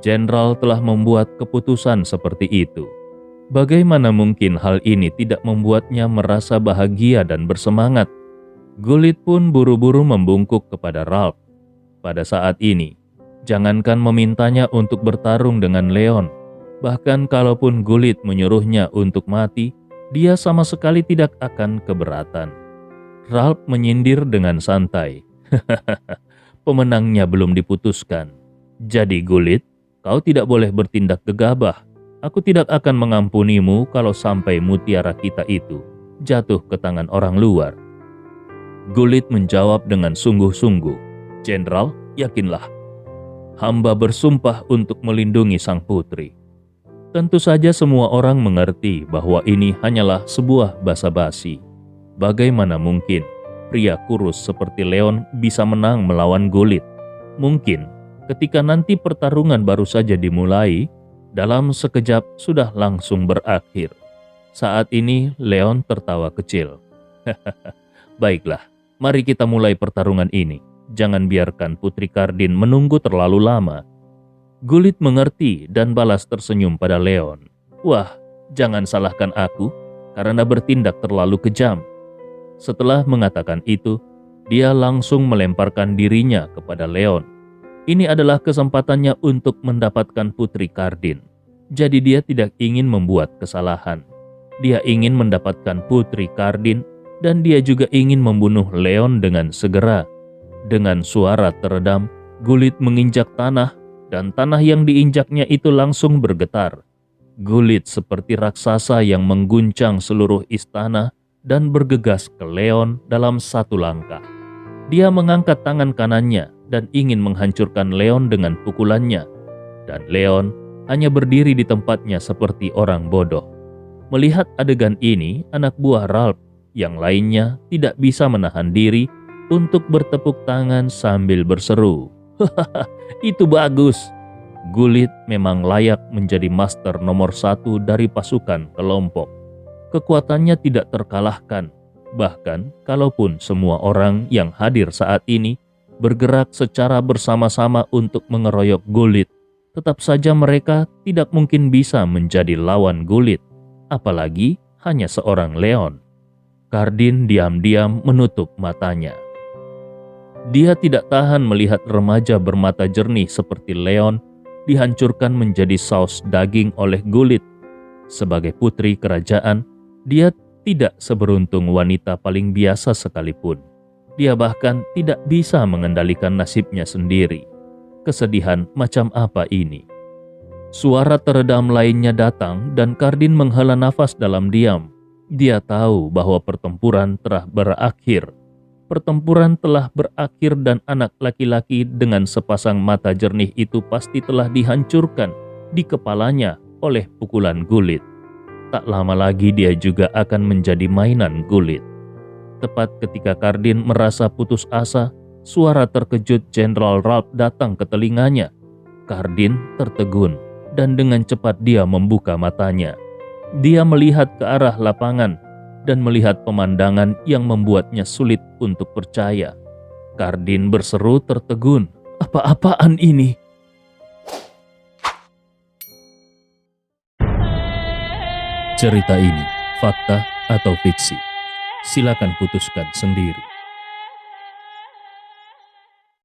jenderal telah membuat keputusan seperti itu. Bagaimana mungkin hal ini tidak membuatnya merasa bahagia dan bersemangat? Gulit pun buru-buru membungkuk kepada Ralph. Pada saat ini, jangankan memintanya untuk bertarung dengan Leon, bahkan kalaupun Gulit menyuruhnya untuk mati, dia sama sekali tidak akan keberatan. Ralph menyindir dengan santai. Pemenangnya belum diputuskan. Jadi Gulit, kau tidak boleh bertindak gegabah. Aku tidak akan mengampunimu kalau sampai mutiara kita itu jatuh ke tangan orang luar. Gulit menjawab dengan sungguh-sungguh, "Jenderal, yakinlah, hamba bersumpah untuk melindungi sang putri." Tentu saja semua orang mengerti bahwa ini hanyalah sebuah basa-basi. Bagaimana mungkin pria kurus seperti Leon bisa menang melawan Gulit? Mungkin ketika nanti pertarungan baru saja dimulai, dalam sekejap sudah langsung berakhir. Saat ini Leon tertawa kecil. Baiklah, mari kita mulai pertarungan ini. Jangan biarkan Putri Kardin menunggu terlalu lama. Gulit mengerti dan balas tersenyum pada Leon. Wah, jangan salahkan aku karena bertindak terlalu kejam. Setelah mengatakan itu, dia langsung melemparkan dirinya kepada Leon. Ini adalah kesempatannya untuk mendapatkan Putri Kardin. Jadi dia tidak ingin membuat kesalahan. Dia ingin mendapatkan Putri Kardin dan dia juga ingin membunuh Leon dengan segera. Dengan suara teredam, Gulit menginjak tanah dan tanah yang diinjaknya itu langsung bergetar. Gulit seperti raksasa yang mengguncang seluruh istana dan bergegas ke Leon dalam satu langkah. Dia mengangkat tangan kanannya dan ingin menghancurkan Leon dengan pukulannya. Dan Leon hanya berdiri di tempatnya seperti orang bodoh. Melihat adegan ini, anak buah Ralph yang lainnya tidak bisa menahan diri untuk bertepuk tangan sambil berseru, "Hahaha, itu bagus. Gulit memang layak menjadi master nomor 1 dari pasukan kelompok. Kekuatannya tidak terkalahkan. Bahkan kalaupun semua orang yang hadir saat ini bergerak secara bersama-sama untuk mengeroyok Gulit, tetap saja mereka tidak mungkin bisa menjadi lawan Gulit, apalagi hanya seorang Leon." Kardin diam-diam menutup matanya. Dia tidak tahan melihat remaja bermata jernih seperti Leon dihancurkan menjadi saus daging oleh Gulit. Sebagai putri kerajaan, dia tidak seberuntung wanita paling biasa sekalipun. Dia bahkan tidak bisa mengendalikan nasibnya sendiri. Kesedihan macam apa ini? Suara teredam lainnya datang dan Kardin menghela nafas dalam diam. Dia tahu bahwa pertempuran telah berakhir. Pertempuran telah berakhir dan anak laki-laki dengan sepasang mata jernih itu pasti telah dihancurkan di kepalanya oleh pukulan Gulit. Tak lama lagi dia juga akan menjadi mainan Gulit. Tepat ketika Kardin merasa putus asa, suara terkejut Jenderal Ralph datang ke telinganya. Kardin tertegun dan dengan cepat dia membuka matanya. Dia melihat ke arah lapangan dan melihat pemandangan yang membuatnya sulit untuk percaya. Kardin berseru tertegun, "Apa-apaan ini?" Cerita ini fakta atau fiksi? Silakan putuskan sendiri.